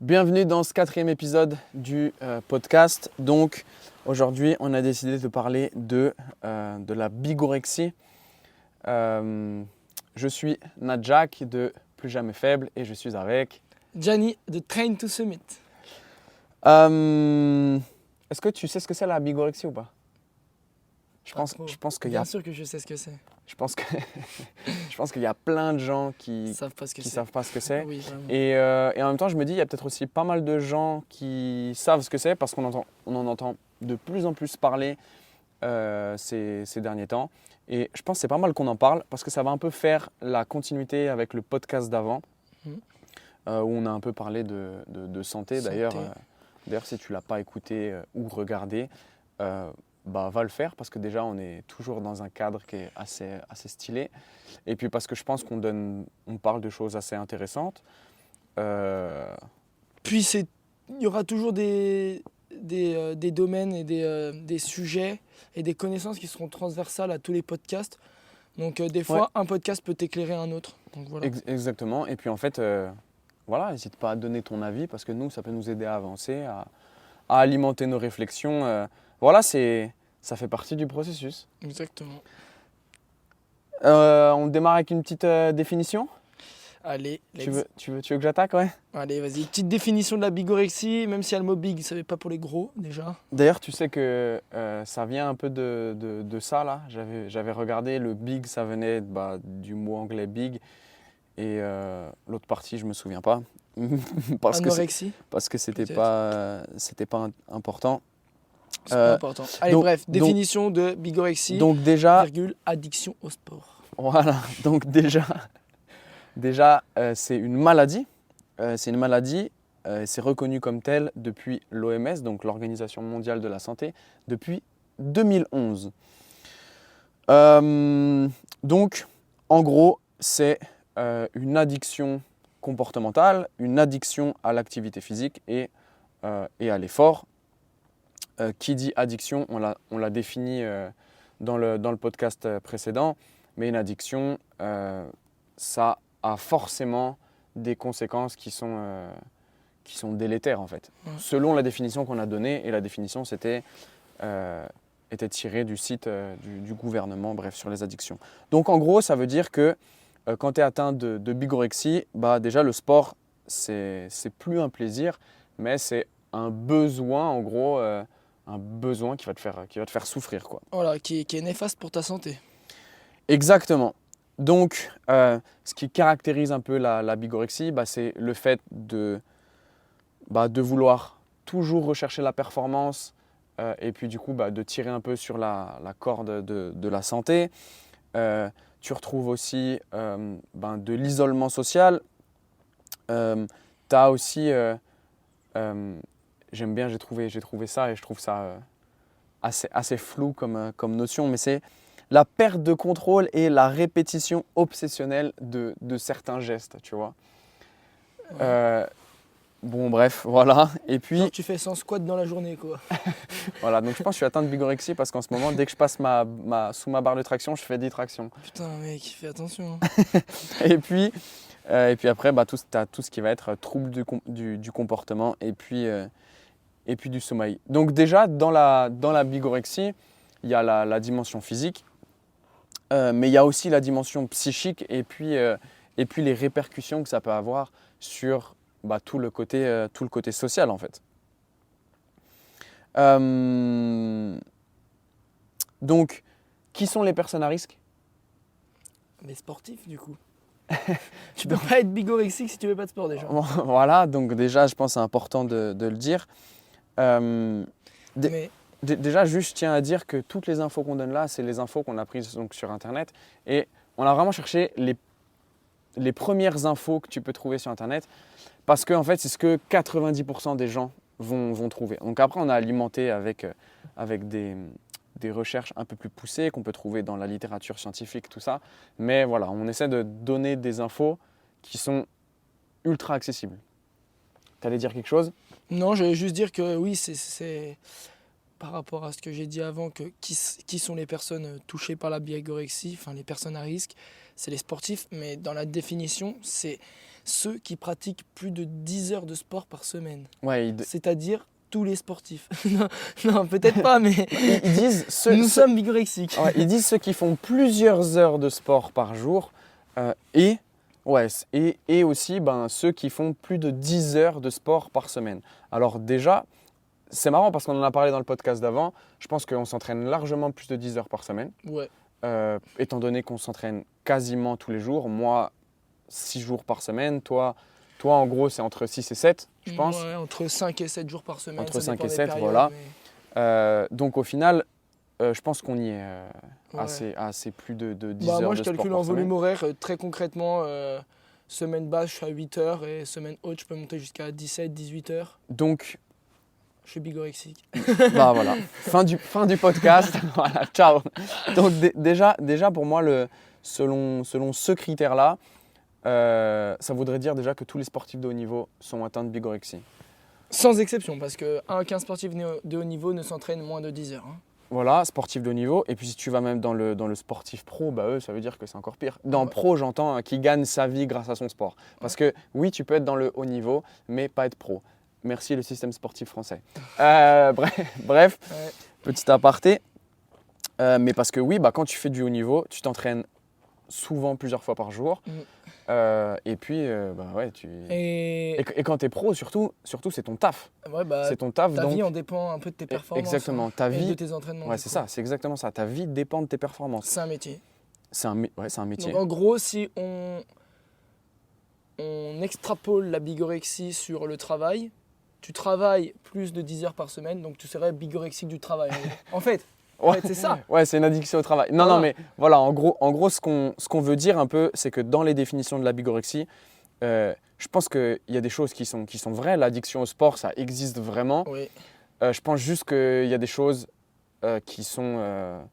Bienvenue dans ce 4e épisode du podcast. Donc aujourd'hui, on a décidé de parler de la bigorexie. Je suis Nadjak de Plus Jamais Faible et je suis avec... Gianni de Train to Summit. Est-ce que tu sais ce que c'est la bigorexie ou pas? Je pense qu'il y a... Bien sûr que je sais ce que c'est. Je pense qu'il y a plein de gens qui Savent pas ce que c'est. savent pas ce que c'est. Oui, vraiment. Et en même temps, je me dis, il y a peut-être aussi pas mal de gens qui savent ce que c'est parce qu'on en entend de plus en plus parler ces derniers temps. Et je pense que c'est pas mal qu'on en parle parce que ça va un peu faire la continuité avec le podcast d'avant où on a un peu parlé de santé. D'ailleurs, si tu ne l'as pas écouté ou regardé, va le faire parce que déjà on est toujours dans un cadre qui est assez stylé et puis parce que je pense qu'on parle de choses assez intéressantes. Puis il y aura toujours des domaines et des sujets et des connaissances qui seront transversales à tous les podcasts. Donc des fois, un podcast peut éclairer un autre. Donc, voilà. Exactement. Et puis en fait, n'hésite pas à donner ton avis parce que nous, ça peut nous aider à avancer, à alimenter nos réflexions. Ça fait partie du processus. Exactement. On démarre avec une petite définition. Allez, tu veux que j'attaque, ouais? Allez, vas-y. Petite définition de la bigorexie, même si le mot big, ça ne veut pas pour les gros, déjà. D'ailleurs, tu sais que ça vient un peu de ça, là. J'avais regardé, le big, ça venait du mot anglais big. Et l'autre partie, je ne me souviens pas. Anorexie. Parce que c'était pas important. C'est pas important. Allez, bref, définition de bigorexie, donc déjà, addiction au sport. Voilà, donc déjà c'est une maladie. C'est reconnu comme tel depuis l'OMS, donc l'Organisation mondiale de la santé, depuis 2011. Donc, en gros, c'est une addiction comportementale, une addiction à l'activité physique et à l'effort. Qui dit addiction, on l'a défini dans le podcast précédent, mais une addiction, ça a forcément des conséquences qui sont délétères en fait. Selon la définition qu'on a donnée, et la définition était tirée du site du gouvernement, bref, sur les addictions. Donc en gros, ça veut dire que quand tu es atteint de bigorexie, déjà le sport, c'est plus un plaisir, mais c'est un besoin en gros. Un besoin qui va te faire souffrir, quoi. Voilà, qui est néfaste pour ta santé. Exactement. Donc, ce qui caractérise un peu la bigorexie, c'est le fait de vouloir toujours rechercher la performance et puis du coup de tirer un peu sur la corde de la santé. Tu retrouves aussi de l'isolement social. Tu as aussi... j'aime bien, j'ai trouvé ça et je trouve ça assez flou comme notion, mais c'est la perte de contrôle et la répétition obsessionnelle de certains gestes, tu vois. Bon, bref, voilà. Et puis, genre, tu fais 100 squats dans la journée, quoi. Voilà, donc je pense que je suis atteint de bigorexie parce qu'en ce moment, dès que je passe sous ma barre de traction, je fais 10 tractions. Putain, mec, fais attention. Et puis après, tu as tout ce qui va être trouble du comportement et puis du sommeil. Donc déjà, dans la bigorexie, il y a la dimension physique, mais il y a aussi la dimension psychique et puis les répercussions que ça peut avoir sur tout le côté social en fait. Donc, qui sont les personnes à risque? Les sportifs, du coup. Tu peux pas être bigorexique si tu fais pas de sport déjà. Voilà, donc déjà, je pense que c'est important de le dire. Déjà, juste, je tiens à dire que toutes les infos qu'on donne là, c'est les infos qu'on a prises donc, sur Internet. Et on a vraiment cherché les premières infos que tu peux trouver sur Internet parce que en fait, c'est ce que 90% des gens vont trouver. Donc après, on a alimenté avec des recherches un peu plus poussées qu'on peut trouver dans la littérature scientifique, tout ça. Mais voilà, on essaie de donner des infos qui sont ultra accessibles. Tu allais dire quelque chose? Non, je vais juste dire que oui, c'est par rapport à ce que j'ai dit avant, que qui sont les personnes touchées par la bigorexie, enfin les personnes à risque, c'est les sportifs, mais dans la définition, c'est ceux qui pratiquent plus de 10 heures de sport par semaine. Ouais, C'est-à-dire tous les sportifs. non, peut-être pas, mais ils disent nous sommes bigorexiques. Ouais, ils disent ceux qui font plusieurs heures de sport par jour et aussi ceux qui font plus de 10 heures de sport par semaine. Alors déjà, c'est marrant parce qu'on en a parlé dans le podcast d'avant. Je pense qu'on s'entraîne largement plus de 10 heures par semaine. Ouais. Étant donné qu'on s'entraîne quasiment tous les jours. Moi, 6 jours par semaine. Toi, en gros, c'est entre 6 et 7, je pense. Ouais, entre 5 et 7 jours par semaine. Entre ça 5 dépend et des 7, périodes, voilà. mais- Donc au final, je pense qu'on y est Ouais. assez plus de 10 heures Moi, de je sport calcule par en volume semaine. horaire très concrètement. Semaine basse, je suis à 8 heures et semaine haute, je peux monter jusqu'à 17, 18 heures. Donc, Je suis bigorexique. bah voilà, fin du podcast. Voilà, ciao. Donc déjà pour moi, selon ce critère-là, ça voudrait dire déjà que tous les sportifs de haut niveau sont atteints de bigorexie. Sans exception, parce qu'un sportif de haut niveau ne s'entraîne moins de 10 heures. Hein. Voilà, sportif de haut niveau. Et puis si tu vas même dans le sportif pro, bah eux, ça veut dire que c'est encore pire. Dans Ouais. pro, j'entends qui gagne sa vie grâce à son sport. Parce que oui, tu peux être dans le haut niveau, mais pas être pro. Merci le système sportif français. Bref, Ouais. petit aparté. Mais parce que oui, quand tu fais du haut niveau, tu t'entraînes souvent plusieurs fois par jour. Et puis, ouais, Et et quand tu es pro, surtout c'est ton taf. ouais, C'est ton taf. ta donc... vie en dépend un peu de tes performances. Exactement, hein, ta et vie. de tes entraînements. Ouais, du c'est coup. ça, c'est exactement ça. Ta vie dépend de tes performances. C'est un métier. C'est un métier. Donc en gros, si on extrapole la bigorexie sur le travail, tu travailles plus de 10 heures par semaine, donc tu serais bigorexique du travail. En fait, c'est ça. Ouais, c'est une addiction au travail. Non, Voilà. non, mais voilà, en gros ce qu'on veut dire un peu, c'est que dans les définitions de la bigorexie, je pense qu'il y a des choses qui sont vraies. L'addiction au sport, ça existe vraiment. Oui. Je pense juste qu'il y a des choses qui sont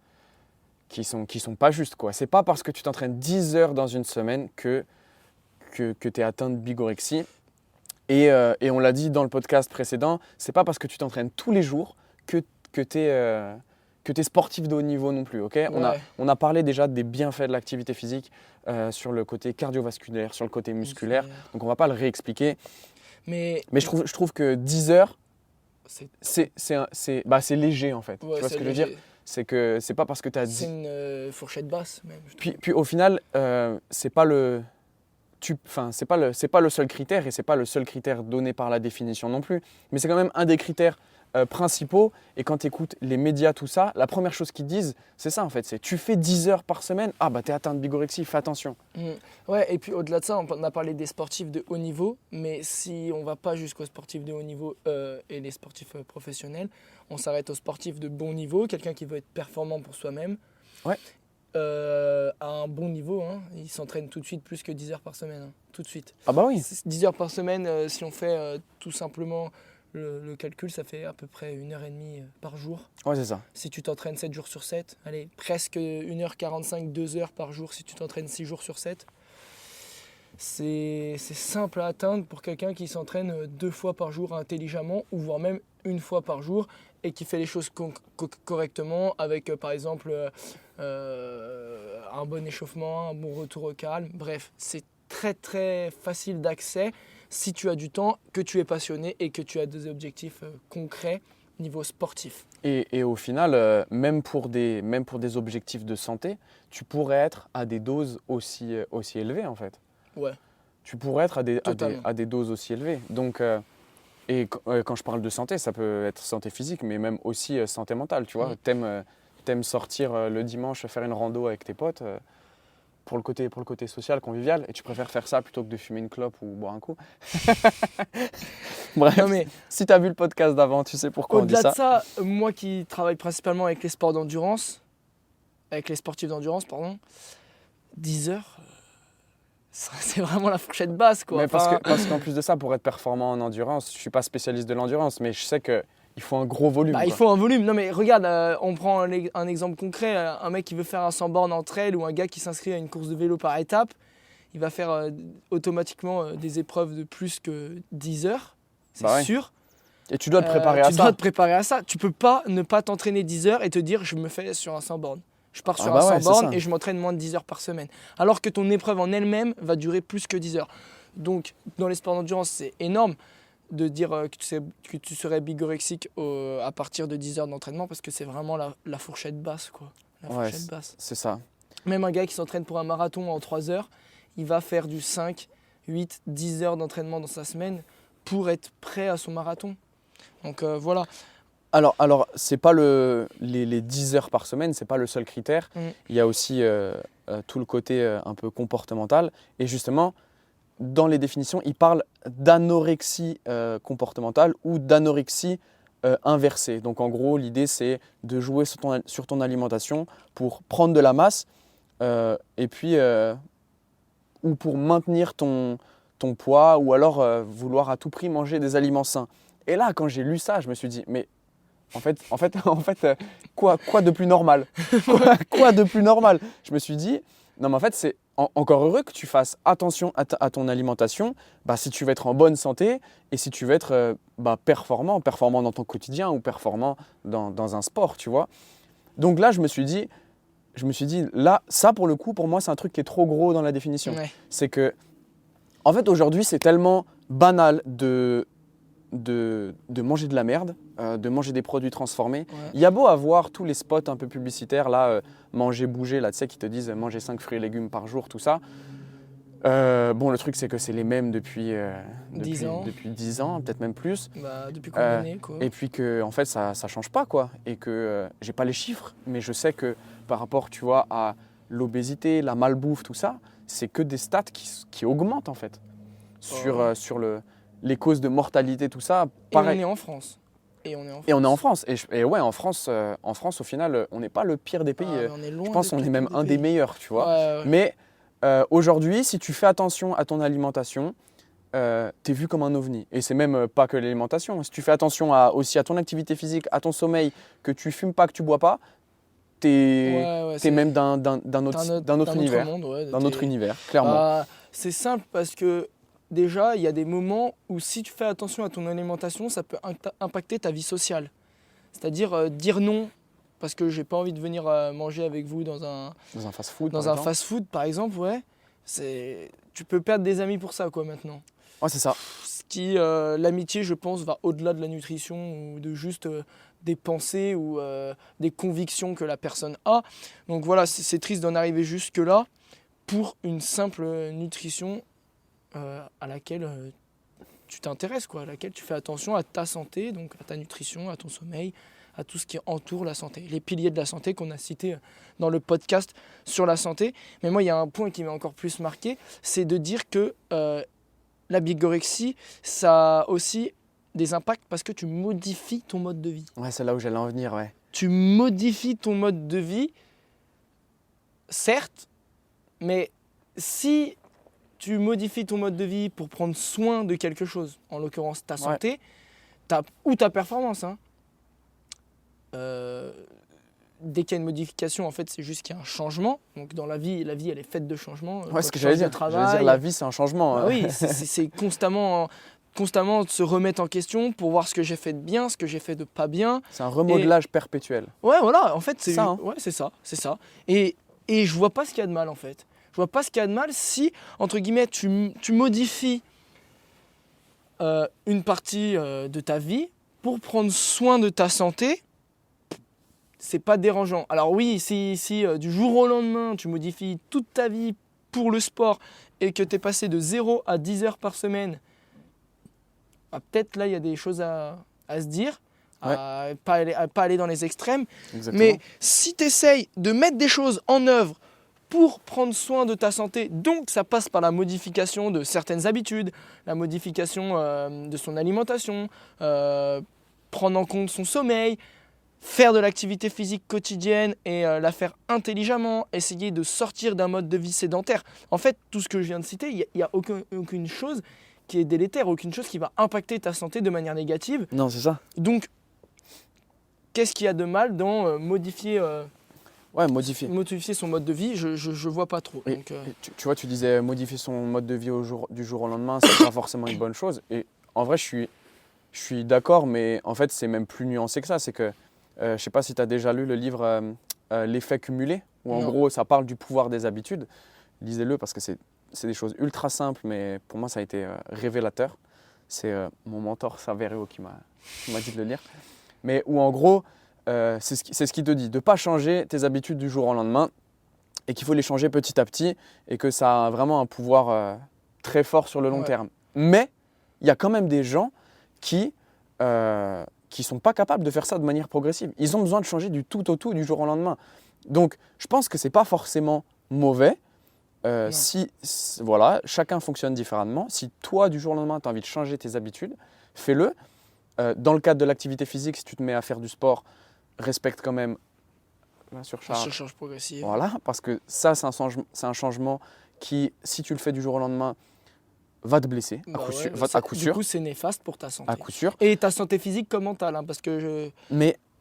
pas justes, quoi. C'est pas parce que tu t'entraînes 10 heures dans une semaine que tu es atteint de bigorexie. Et on l'a dit dans le podcast précédent, c'est pas parce que tu t'entraînes tous les jours que tu es sportif de haut niveau non plus. Okay, Ouais. on a parlé déjà des bienfaits de l'activité physique sur le côté cardiovasculaire, sur le côté musculaire. Donc on va pas le réexpliquer. Mais Je trouve que 10 heures, c'est c'est léger en fait. ouais, tu vois ce c'est que je veux dire? léger. C'est que c'est pas parce que tu as C'est une fourchette basse même. je trouve. Puis au final, c'est pas c'est pas le seul critère et c'est pas le seul critère donné par la définition non plus. Mais c'est quand même un des critères principaux. Et quand tu écoutes les médias, tout ça, la première chose qu'ils disent, c'est ça en fait. C'est tu fais 10 heures par semaine, ah bah t'es atteint de bigorexie, fais attention. Ouais, et puis au-delà de ça, on a parlé des sportifs de haut niveau, mais si on va pas jusqu'aux sportifs de haut niveau et les sportifs professionnels, on s'arrête aux sportifs de bon niveau, quelqu'un qui veut être performant pour soi-même. Ouais. À un bon niveau, hein, il s'entraîne tout de suite plus que 10 heures par semaine, hein, tout de suite. Ah bah oui. 10 heures par semaine, si on fait tout simplement le calcul, ça fait à peu près 1h30 par jour. Ouais, c'est ça. Si tu t'entraînes 7 jours sur 7, allez, presque 1h45, 2 heures par jour si tu t'entraînes 6 jours sur 7. C'est simple à atteindre pour quelqu'un qui s'entraîne 2 fois par jour intelligemment, ou voire même 1 fois par jour, et qui fait les choses correctement avec par exemple un bon échauffement, un bon retour au calme. Bref, c'est très très facile d'accès si tu as du temps, que tu es passionné et que tu as des objectifs concrets niveau sportif. Et au final, même pour des objectifs de santé, tu pourrais être à des doses aussi élevées en fait. Ouais. Tu pourrais être Totalement. à des doses aussi élevées. Donc, quand je parle de santé, ça peut être santé physique, mais même aussi santé mentale. Tu vois, t'aimes sortir le dimanche, faire une rando avec tes potes pour le côté social, convivial, et tu préfères faire ça plutôt que de fumer une clope ou boire un coup. Bref, Non, mais si tu as vu le podcast d'avant, tu sais pourquoi on dit au-delà ça. de ça, moi qui travaille principalement avec les sports d'endurance, avec les sportifs d'endurance, 10 heures, c'est vraiment la fourchette basse, quoi. Mais Enfin, parce qu'en plus de ça, pour être performant en endurance, je suis pas spécialiste de l'endurance, mais je sais qu'il faut un gros volume. il quoi. faut un volume. Non mais regarde, on prend un exemple concret, un mec qui veut faire un 100 bornes en trail ou un gars qui s'inscrit à une course de vélo par étape, il va faire automatiquement des épreuves de plus que 10 heures, c'est Bah ouais. sûr. Et tu dois te préparer à Tu ça. dois te préparer à ça. Tu peux pas ne pas t'entraîner 10 heures et te dire je me fais sur un 100 bornes. Je pars sur bah un 100 ouais, c'est bornes ça. et je m'entraîne moins de 10 heures par semaine. Alors que ton épreuve en elle-même va durer plus que 10 heures. Donc, dans les sports d'endurance, c'est énorme de dire que tu serais bigorexique à partir de 10 heures d'entraînement parce que c'est vraiment la fourchette basse, quoi. La fourchette basse. C'est ça. Même un gars qui s'entraîne pour un marathon en 3 heures, il va faire du 5, 8, 10 heures d'entraînement dans sa semaine pour être prêt à son marathon. Donc voilà. Alors c'est pas les 10 heures par semaine, c'est pas le seul critère. Il y a aussi tout le côté un peu comportemental. Et justement, dans les définitions, il parle d'anorexie comportementale ou d'anorexie inversée. Donc en gros, l'idée c'est de jouer sur ton alimentation pour prendre de la masse et puis ou pour maintenir ton poids ou alors vouloir à tout prix manger des aliments sains. Et là, quand j'ai lu ça, je me suis dit, mais en fait, quoi de plus normal quoi de plus normal? Je me suis dit, non mais en fait, c'est encore heureux que tu fasses attention à ton alimentation si tu veux être en bonne santé et si tu veux être performant dans ton quotidien ou performant dans un sport, tu vois. Donc là, je me suis dit, là, ça pour le coup, pour moi, c'est un truc qui est trop gros dans la définition. Ouais. C'est que, en fait, aujourd'hui, c'est tellement banal de manger de la merde, de manger des produits transformés. Ouais. Il y a beau avoir tous les spots un peu publicitaires, là, manger, bouger, là, tu sais, qui te disent manger 5 fruits et légumes par jour, tout ça. Bon, le truc, c'est que c'est les mêmes depuis 10 ans. Depuis 10 ans, peut-être même plus. Depuis combien d'années, quoi. Et puis que, en fait, ça change pas, quoi. Et que j'ai pas les chiffres, mais je sais que par rapport, tu vois, à l'obésité, la malbouffe, tout ça, c'est que des stats qui augmentent, en fait. Sur les causes de mortalité, tout ça, pareil. Et on est en France. Et on est en France. Et ouais, en France, au final, on n'est pas le pire des pays. On est loin je pense qu'on est même un des meilleurs, tu vois. Ouais. Mais aujourd'hui, si tu fais attention à ton alimentation, t'es vu comme un ovni. Et c'est même pas que l'alimentation. Si tu fais attention aussi à ton activité physique, à ton sommeil, que tu fumes pas, que tu bois pas, t'es même d'un autre univers. D'un autre univers, clairement. C'est simple parce que déjà, il y a des moments où si tu fais attention à ton alimentation, ça peut impacter ta vie sociale. C'est-à-dire dire non parce que j'ai pas envie de venir manger avec vous dans un fast-food. Fast-food, par exemple, ouais. Tu peux perdre des amis pour ça, quoi, maintenant. Ouais, c'est ça. L'amitié, je pense, va au-delà de la nutrition ou de juste des pensées ou des convictions que la personne a. Donc voilà, c'est triste d'en arriver jusque-là pour une simple nutrition à laquelle tu t'intéresses, quoi, à laquelle tu fais attention à ta santé, donc à ta nutrition, à ton sommeil, à tout ce qui entoure la santé. Les piliers de la santé qu'on a cités dans le podcast sur la santé. Mais moi, il y a un point qui m'a encore plus marqué, c'est de dire que la bigorexie, ça a aussi des impacts parce que tu modifies ton mode de vie. Ouais, c'est là où j'allais en venir, ouais. Tu modifies ton mode de vie, certes, mais si tu modifies ton mode de vie pour prendre soin de quelque chose, en l'occurrence ta santé, ou ta performance, dès qu'il y a une modification, en fait, c'est juste qu'il y a un changement. Donc dans la vie, elle est faite de changements. Ouais, ce que j'allais dire. J'allais dire, la vie, c'est un changement. Oui, c'est constamment de se remettre en question pour voir ce que j'ai fait de bien, ce que j'ai fait de pas bien. C'est un remodelage perpétuel. Ouais, voilà, en fait, c'est ça. Ouais, c'est ça. Et je vois pas ce qu'il y a de mal, en fait. Je vois pas ce qu'il y a de mal si, entre guillemets, tu modifies une partie de ta vie pour prendre soin de ta santé. C'est pas dérangeant. Alors oui, si du jour au lendemain, tu modifies toute ta vie pour le sport et que tu es passé de 0 à 10 heures par semaine, peut-être là, il y a des choses à se dire, à pas aller dans les extrêmes. Exactement. Mais si tu essayes de mettre des choses en œuvre pour prendre soin de ta santé, donc ça passe par la modification de certaines habitudes, la modification de son alimentation, prendre en compte son sommeil, faire de l'activité physique quotidienne et la faire intelligemment, essayer de sortir d'un mode de vie sédentaire. En fait, tout ce que je viens de citer, il n'y a aucune chose qui est délétère, aucune chose qui va impacter ta santé de manière négative. Non, c'est ça. Donc, qu'est-ce qu'il y a de mal dans modifier son mode de vie? Je vois pas trop. Donc, tu vois, tu disais modifier son mode de vie du jour au lendemain, c'est pas forcément une bonne chose. Et en vrai, je suis d'accord, mais en fait, c'est même plus nuancé que ça. C'est que je ne sais pas si tu as déjà lu le livre L'effet cumulé, où en gros ça parle du pouvoir des habitudes. Lisez-le parce que c'est c'est des choses ultra simples, mais pour moi, ça a été révélateur. C'est mon mentor Saverio qui m'a dit de le lire. Mais où en gros, c'est ce qui te dit, de ne pas changer tes habitudes du jour au lendemain et qu'il faut les changer petit à petit et que ça a vraiment un pouvoir très fort sur le long terme. Mais il y a quand même des gens qui sont pas capables de faire ça de manière progressive. Ils ont besoin de changer du tout au tout du jour au lendemain. Donc, je pense que ce n'est pas forcément mauvais. Voilà, chacun fonctionne différemment. Si toi, du jour au lendemain, tu as envie de changer tes habitudes, fais-le. Dans le cadre de l'activité physique, si tu te mets à faire du sport, respecte quand même la surcharge. La surcharge progressive. Voilà, parce que ça, c'est un changement qui, si tu le fais du jour au lendemain, va te blesser à coup sûr. Du coup, c'est néfaste pour ta santé. À coup sûr. Et ta santé physique, comment t'as là? Parce que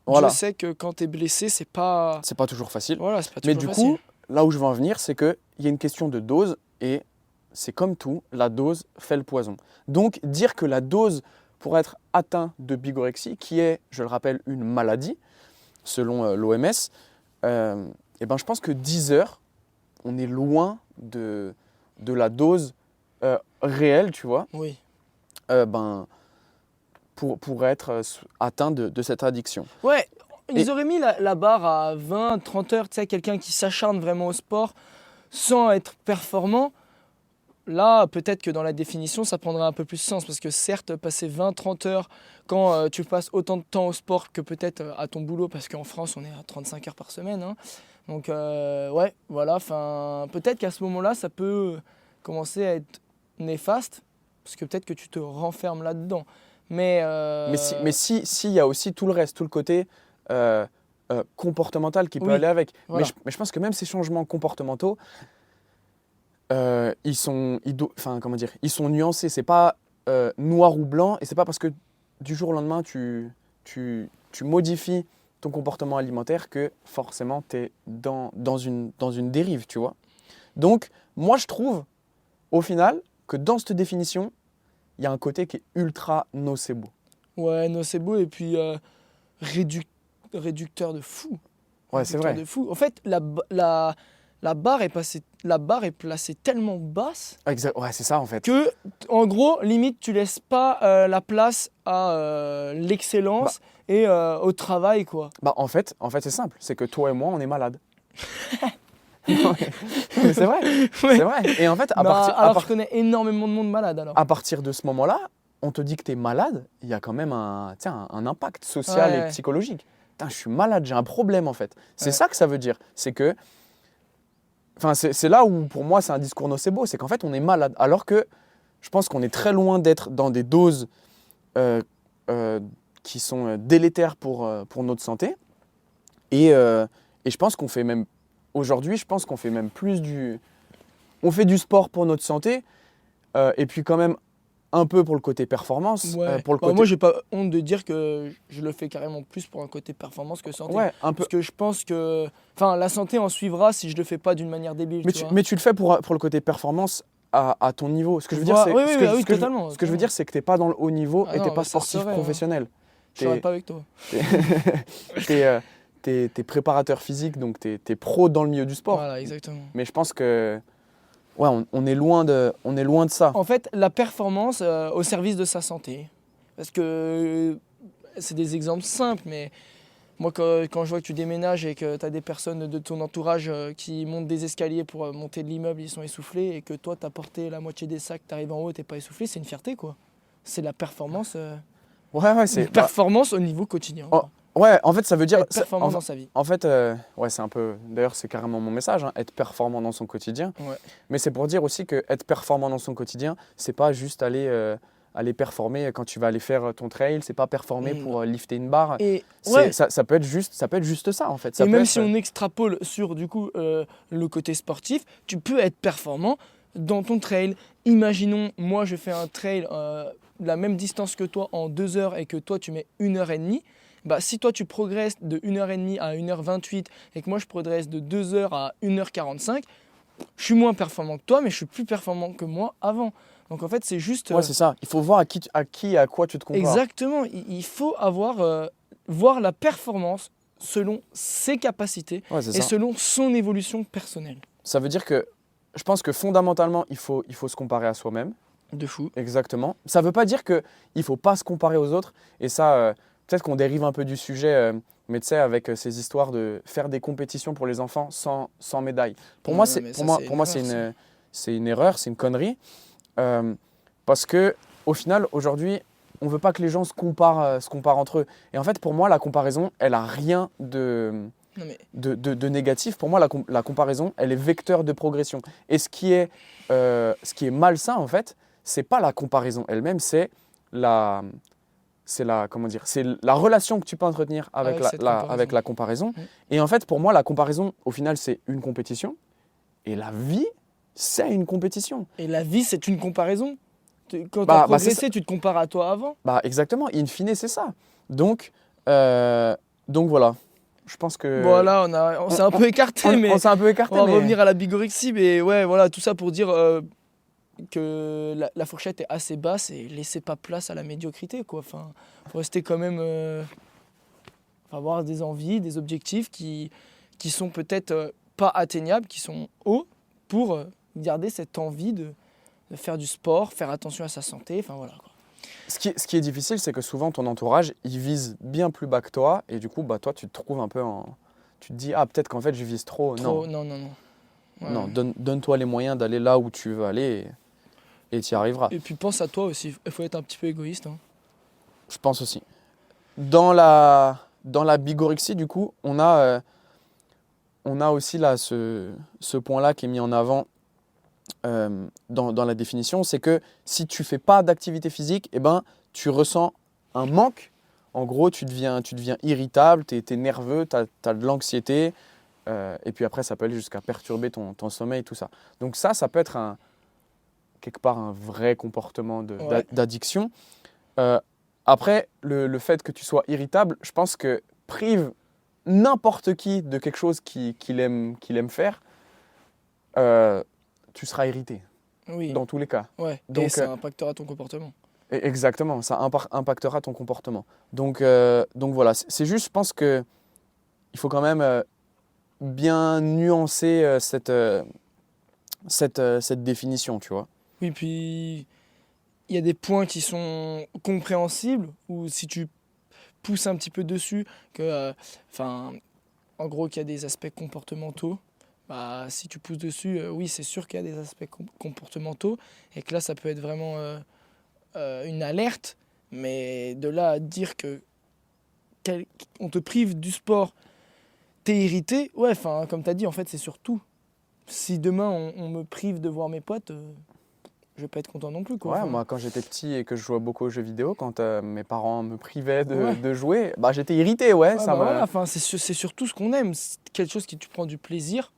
voilà. je sais que quand tu es blessé, c'est pas toujours facile. Voilà, c'est pas toujours Mais du facile. coup, là où je veux en venir, c'est qu'il y a une question de dose et c'est comme tout, la dose fait le poison. Donc, dire que la dose pour être atteint de bigorexie, qui est, je le rappelle, une maladie, selon l'OMS, je pense que 10 heures, on est loin de la dose réelle, tu vois, oui. pour être atteint de cette addiction. Ouais, ils auraient mis la barre à 20, 30 heures, tu sais, quelqu'un qui s'acharne vraiment au sport sans être performant. Là, peut-être que dans la définition, ça prendrait un peu plus de sens parce que certes, passer 20, 30 heures quand tu passes autant de temps au sport que peut-être à ton boulot, parce qu'en France, on est à 35 heures par semaine. Hein. Donc, voilà, peut-être qu'à ce moment-là, ça peut commencer à être néfaste parce que peut-être que tu te renfermes là-dedans. Mais s'il y a aussi tout le reste, tout le côté comportemental qui peut aller avec. Voilà. Mais je pense que même ces changements comportementaux, ils sont nuancés. C'est pas noir ou blanc, et c'est pas parce que du jour au lendemain tu modifies ton comportement alimentaire que forcément tu es dans une dérive, tu vois. Donc moi je trouve au final que dans cette définition, il y a un côté qui est ultra nocebo. Ouais, nocebo et puis réducteur de fou. Ouais, c'est vrai. De fou. En fait, la barre est placée tellement basse. Exact. Ouais, c'est ça en fait. Que, en gros, limite, tu laisses pas la place à l'excellence et au travail, quoi. En fait, c'est simple. C'est que toi et moi, on est malades. Mais c'est vrai. Ouais. C'est vrai. Et en fait, je connais énormément de monde malade alors. À partir de ce moment-là, on te dit que tu es malade, il y a quand même un impact social et psychologique. Putain, je suis malade, j'ai un problème en fait. C'est ça que ça veut dire. C'est que. Enfin, c'est là où pour moi c'est un discours nocebo, c'est qu'en fait on est malade. Alors que je pense qu'on est très loin d'être dans des doses qui sont délétères pour notre santé. Et je pense qu'on fait même. Aujourd'hui, je pense qu'on fait même plus on fait du sport pour notre santé et puis quand même un peu pour le côté performance. Ouais. Moi, j'ai pas honte de dire que je le fais carrément plus pour un côté performance que santé. Ouais, un peu. Parce que je pense que la santé en suivra si je le fais pas d'une manière débile. Mais tu le fais pour le côté performance à ton niveau. Ce que je veux dire, c'est ce que je veux dire, c'est que tu n'es pas dans le haut niveau et tu n'es pas sportif professionnel. Je serais pas avec toi. T'es préparateur physique, donc t'es pro dans le milieu du sport. Voilà, exactement. Mais je pense que on est loin de ça. En fait, la performance au service de sa santé. Parce que c'est des exemples simples, mais moi, quand je vois que tu déménages et que tu as des personnes de ton entourage qui montent des escaliers pour monter de l'immeuble, ils sont essoufflés, et que toi, tu as porté la moitié des sacs, tu arrives en haut, tu n'es pas essoufflé, c'est une fierté, quoi. C'est la performance. C'est une performance au niveau quotidien. Ouais, en fait, ça veut dire être performant dans sa vie. En fait, c'est un peu. D'ailleurs, c'est carrément mon message, hein, être performant dans son quotidien. Ouais. Mais c'est pour dire aussi que être performant dans son quotidien, c'est pas juste aller performer quand tu vas aller faire ton trail, c'est pas performer pour lifter une barre. Et ça peut être juste ça en fait. Ça et peut même être... si on extrapole sur du coup le côté sportif, tu peux être performant dans ton trail. Imaginons, moi je fais un trail la même distance que toi en 2 heures et que toi tu mets 1h30. Si toi tu progresses de 1h30 à 1h28 et que moi je progresse de 2h à 1h45, je suis moins performant que toi, mais je suis plus performant que moi avant. Donc en fait, c'est juste. Ouais, c'est ça. Il faut voir à quoi tu te compares. Exactement. Il faut voir la performance selon ses capacités et selon son évolution personnelle. Ça veut dire que je pense que fondamentalement, il faut se comparer à soi-même. De fou. Exactement. Ça ne veut pas dire qu'il ne faut pas se comparer aux autres. Et ça, peut-être qu'on dérive un peu du sujet, mais tu sais, avec ces histoires de faire des compétitions pour les enfants sans médaille. Pour moi, c'est une erreur, c'est une connerie. Parce que au final, aujourd'hui, on ne veut pas que les gens se comparent entre eux. Et en fait, pour moi, la comparaison, elle n'a rien de négatif. Pour moi, la comparaison, elle est vecteur de progression. Et ce qui est malsain, en fait, c'est pas la comparaison elle-même, c'est la relation que tu peux entretenir avec la comparaison. Et en fait, pour moi, la comparaison, au final, c'est une compétition. Et la vie, c'est une compétition. Et la vie, c'est une comparaison. Quand tu as progressé, tu te compares à toi avant. Exactement. In fine, c'est ça. Donc voilà. Je pense que... Voilà, on s'est un peu écarté, mais on s'est un peu écarté, on va revenir à la bigorexie. Mais ouais, voilà, tout ça pour dire que la fourchette est assez basse et laissez pas place à la médiocrité, quoi. Enfin, faut rester quand même... avoir des envies, des objectifs qui sont peut-être pas atteignables, qui sont hauts, pour garder cette envie de faire du sport, faire attention à sa santé, enfin voilà, quoi. Ce qui est difficile, c'est que souvent ton entourage, il vise bien plus bas que toi et du coup, toi, tu te trouves un peu tu te dis, peut-être qu'en fait, je vise trop. Non. Ouais. Non, donne-toi les moyens d'aller là où tu veux aller et tu y arriveras. Et puis pense à toi aussi, il faut être un petit peu égoïste. Hein. Je pense aussi. Dans la bigorexie, du coup, on a aussi là ce point-là qui est mis en avant dans la définition, c'est que si tu fais pas d'activité physique, tu ressens un manque. En gros, tu deviens irritable, tu es nerveux, tu as de l'anxiété, et puis après, ça peut aller jusqu'à perturber ton sommeil, tout ça. Donc ça peut être quelque part un vrai comportement d'addiction. Après, le fait que tu sois irritable, je pense que prive n'importe qui de quelque chose qu'il aime faire, tu seras irrité. Oui. Dans tous les cas. Ouais. Donc, et ça impactera ton comportement. Exactement, ça impactera ton comportement. Donc voilà, c'est juste, je pense qu'il faut quand même bien nuancer cette définition, tu vois. Oui, puis il y a des points qui sont compréhensibles, ou si tu pousses un petit peu dessus, en gros qu'il y a des aspects comportementaux. Si tu pousses dessus, oui, c'est sûr qu'il y a des aspects comportementaux et que là, ça peut être vraiment une alerte. Mais de là à dire qu'on te prive du sport, t'es irrité, ouais, comme tu as dit, en fait, c'est surtout. Si demain, on me prive de voir mes potes, je vais pas être content non plus, quoi. Ouais, moi, quand j'étais petit et que je jouais beaucoup aux jeux vidéo, quand mes parents me privaient de jouer, j'étais irrité, ouais. C'est surtout ce qu'on aime, c'est quelque chose qui tu prends du plaisir.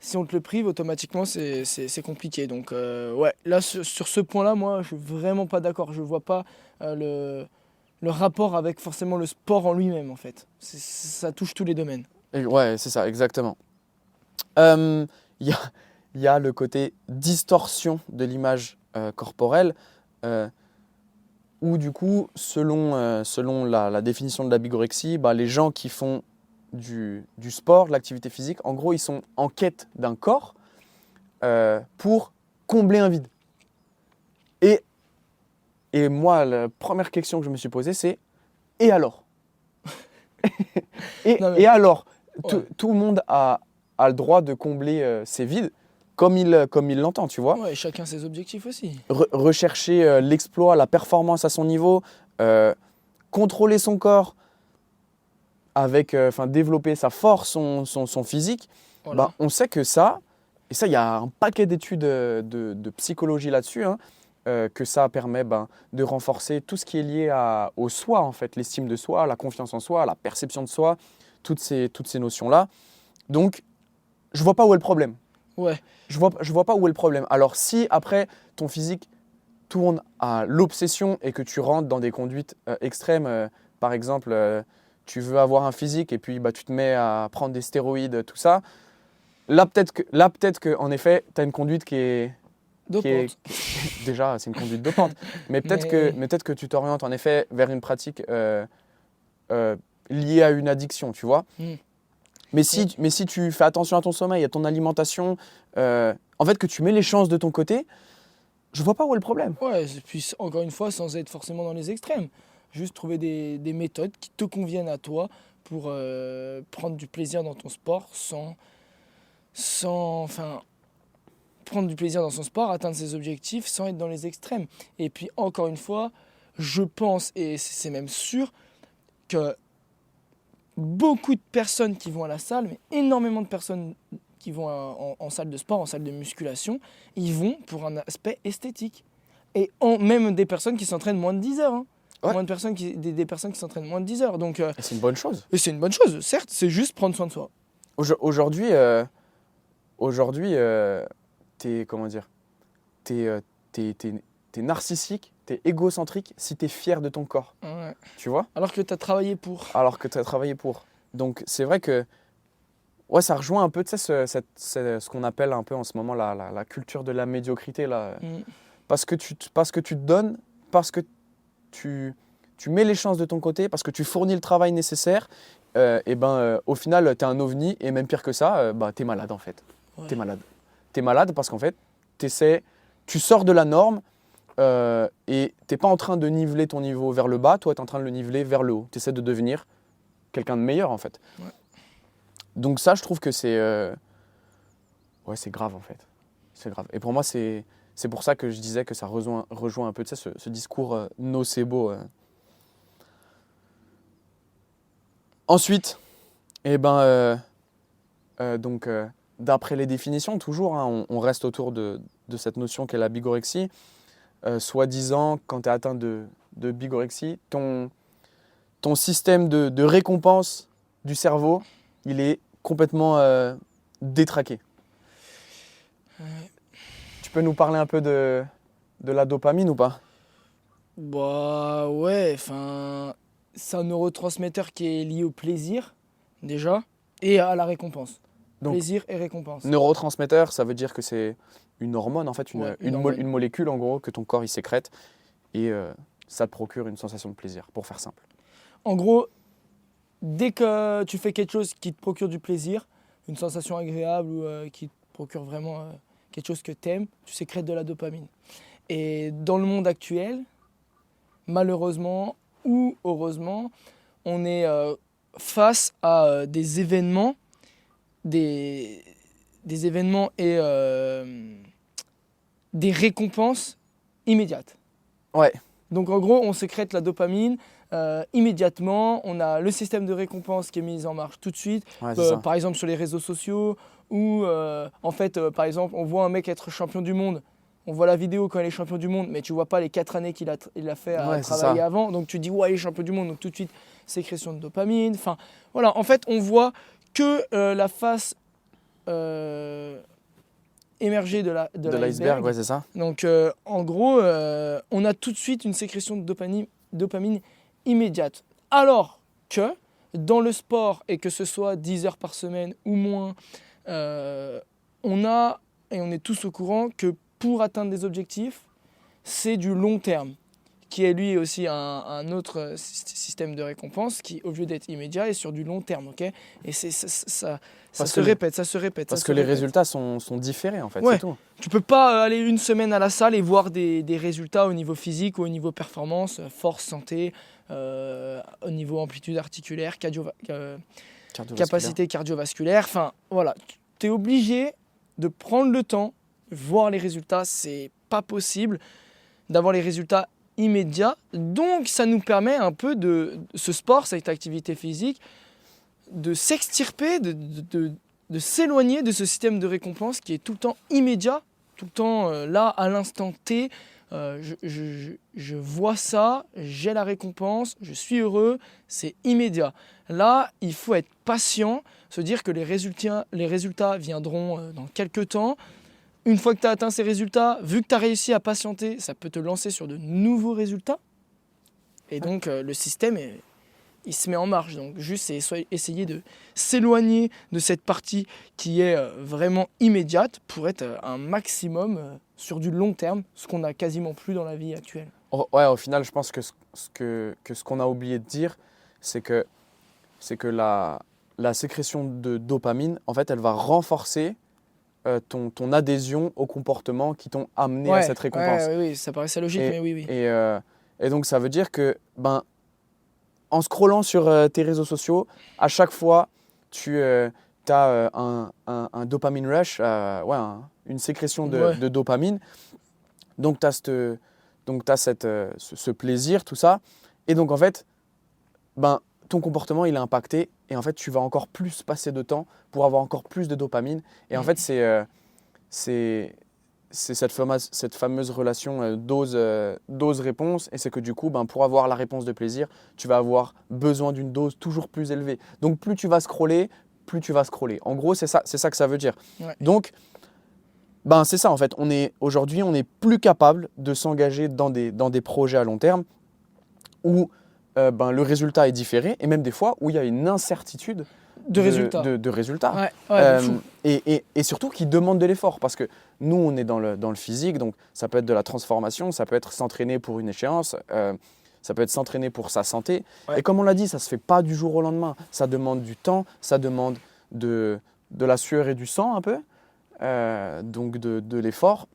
Si on te le prive, automatiquement, c'est compliqué. Donc, ouais, là, sur ce point-là, moi, je suis vraiment pas d'accord. Je vois pas le rapport avec forcément le sport en lui-même, en fait. Ça touche tous les domaines. Ouais, c'est ça, exactement. Il y a le côté distorsion de l'image corporelle, où du coup, selon la définition de la bigorexie, les gens qui font du sport, de l'activité physique, en gros, ils sont en quête d'un corps pour combler un vide. Et moi, la première question que je me suis posée, c'est « et alors ?» Et alors, tout le monde a le droit de combler ses vides comme il l'entend, tu vois. Ouais, et chacun ses objectifs aussi. Rechercher l'exploit, la performance à son niveau, contrôler son corps, avec développer sa force, son physique, voilà. On sait que ça, et ça il y a un paquet d'études de psychologie là-dessus, que ça permet de renforcer tout ce qui est lié au soi, en fait, l'estime de soi, la confiance en soi, la perception de soi, toutes ces notions-là. Donc, je vois pas où est le problème. Ouais. Je vois pas où est le problème. Alors, si après, ton physique tourne à l'obsession et que tu rentres dans des conduites extrêmes, par exemple, tu veux avoir un physique et puis tu te mets à prendre des stéroïdes, tout ça, là, peut-être qu'en effet, tu as une conduite qui est déjà, c'est une conduite dopante. Mais peut-être que tu t'orientes en effet vers une pratique liée à une addiction, tu vois. Mais si tu fais attention à ton sommeil, à ton alimentation, en fait, que tu mets les chances de ton côté, je vois pas où est le problème. Ouais, et puis encore une fois, sans être forcément dans les extrêmes. Juste trouver des méthodes qui te conviennent à toi pour prendre du plaisir dans ton sport enfin, prendre du plaisir dans son sport, atteindre ses objectifs sans être dans les extrêmes. Et puis encore une fois, je pense, et c'est même sûr, que beaucoup de personnes qui vont à la salle, mais énormément de personnes qui vont en salle de sport, en salle de musculation, ils vont pour un aspect esthétique. Et même des personnes qui s'entraînent moins de 10 heures. Hein. Ouais. Des personnes qui s'entraînent moins de 10 heures. Donc, Et c'est une bonne chose. et c'est une bonne chose, certes, c'est juste prendre soin de soi. Aujourd'hui, t'es, comment dire, t'es narcissique, t'es égocentrique si t'es fier de ton corps. Ouais. Tu vois? Alors que tu as travaillé pour. Alors que tu as travaillé pour. Donc c'est vrai que ouais, ça rejoint un peu, tu sais, ce qu'on appelle un peu en ce moment la culture de la médiocrité. Là. Mm. Parce que tu te donnes, parce que tu mets les chances de ton côté, parce que tu fournis le travail nécessaire, au final, tu es un ovni, et même pire que ça, tu es malade en fait. Ouais. Tu es malade. Tu es malade parce qu'en fait, tu sors de la norme et tu n'es pas en train de niveler ton niveau vers le bas, toi, tu es en train de le niveler vers le haut. Tu essaies de devenir quelqu'un de meilleur en fait. Ouais. Donc ça, je trouve que c'est grave en fait. C'est grave. Et pour moi, c'est pour ça que je disais que ça rejoint un peu ce discours nocebo. Ensuite, d'après les définitions, toujours, hein, on reste autour de cette notion qu'est la bigorexie. Soi-disant, quand tu es atteint de bigorexie, ton système de récompense du cerveau, il est complètement détraqué. Ouais. Tu peux nous parler un peu de la dopamine ou pas? Bah ouais, enfin, c'est un neurotransmetteur qui est lié au plaisir, déjà, et à la récompense. Donc, Plaisir et récompense. neurotransmetteur, ça veut dire que c'est une hormone, en fait, Ouais, une hormone. une molécule en gros que ton corps il sécrète et ça te procure une sensation de plaisir, pour faire simple. En gros, dès que tu fais quelque chose qui te procure du plaisir, une sensation agréable ou qui te procure vraiment quelque chose que tu aimes, tu sécrètes de la dopamine. Et dans le monde actuel, malheureusement ou heureusement, on est face à des événements, des événements et des récompenses immédiates. Ouais, Donc en gros, on sécrète la dopamine immédiatement, on a le système de récompense qui est mis en marche tout de suite, ouais, c'est ça. par exemple sur les réseaux sociaux, ou par exemple, on voit un mec être champion du monde, on voit la vidéo quand il est champion du monde, mais tu vois pas les 4 années qu'il a fait à Ouais, c'est travailler ça. avant, donc tu dis ouais, il est champion du monde, donc tout de suite sécrétion de dopamine, enfin voilà, en fait on voit que la face émergée de De l'iceberg, ouais, c'est ça. donc en gros, on a tout de suite une sécrétion de dopamine immédiate. Alors que dans le sport, et que ce soit 10 heures par semaine ou moins, on a, et on est tous au courant, que pour atteindre des objectifs, c'est du long terme, qui est lui aussi un autre système de récompense qui, au lieu d'être immédiat, est sur du long terme. Okay, et ça se répète, ça se répète. Parce que les résultats sont différés, en fait, Ouais. c'est tout. Tu peux pas aller une semaine à la salle et voir des résultats au niveau physique ou au niveau performance, force, santé, au niveau amplitude articulaire, Cardiovasculaire. capacité cardiovasculaire. Enfin, voilà, tu es obligé de prendre le temps, voir les résultats. C'est pas possible d'avoir les résultats immédiats. Donc, ça nous permet un peu de ce sport, cette activité physique, de s'extirper, de s'éloigner de ce système de récompense qui est tout le temps immédiat, tout le temps là, à l'instant T. Je vois ça, j'ai la récompense, je suis heureux, c'est immédiat. Là, il faut être patient, se dire que les résultats viendront dans quelques temps. Une fois que tu as atteint ces résultats, vu que tu as réussi à patienter, ça peut te lancer sur de nouveaux résultats. Et donc, le système, il se met en marche. Donc, juste essayer de s'éloigner de cette partie qui est vraiment immédiate pour être un maximum sur du long terme, ce qu'on n'a quasiment plus dans la vie actuelle. Ouais, au final, je pense que ce qu'on a oublié de dire, c'est que la sécrétion de dopamine, en fait, elle va renforcer ton adhésion aux comportements qui t'ont amené à cette récompense. Oui, ça paraissait logique, mais oui. Et donc, ça veut dire que, en scrollant sur tes réseaux sociaux, à chaque fois, tu as un dopamine rush, une sécrétion de dopamine. Donc, tu as, ce plaisir, tout ça. Et donc, en fait, ton comportement, il est impacté. Et en fait, tu vas encore plus passer de temps pour avoir encore plus de dopamine. Et en fait, c'est cette fameuse relation dose-réponse. Et c'est que du coup, pour avoir la réponse de plaisir, tu vas avoir besoin d'une dose toujours plus élevée. Donc, plus tu vas scroller, plus tu vas scroller. En gros, c'est ça que ça veut dire. Ouais. Donc, c'est ça en fait. Aujourd'hui, on n'est plus capable de s'engager dans des projets à long terme où le résultat est différé et même des fois où il y a une incertitude de résultats. De fou. Et surtout qui demande de l'effort parce que nous, on est dans le physique, donc ça peut être de la transformation, ça peut être s'entraîner pour une échéance, ça peut être s'entraîner pour sa santé. Ouais. Et comme on l'a dit, ça ne se fait pas du jour au lendemain. Ça demande du temps, ça demande de la sueur et du sang un peu. Donc de l'effort.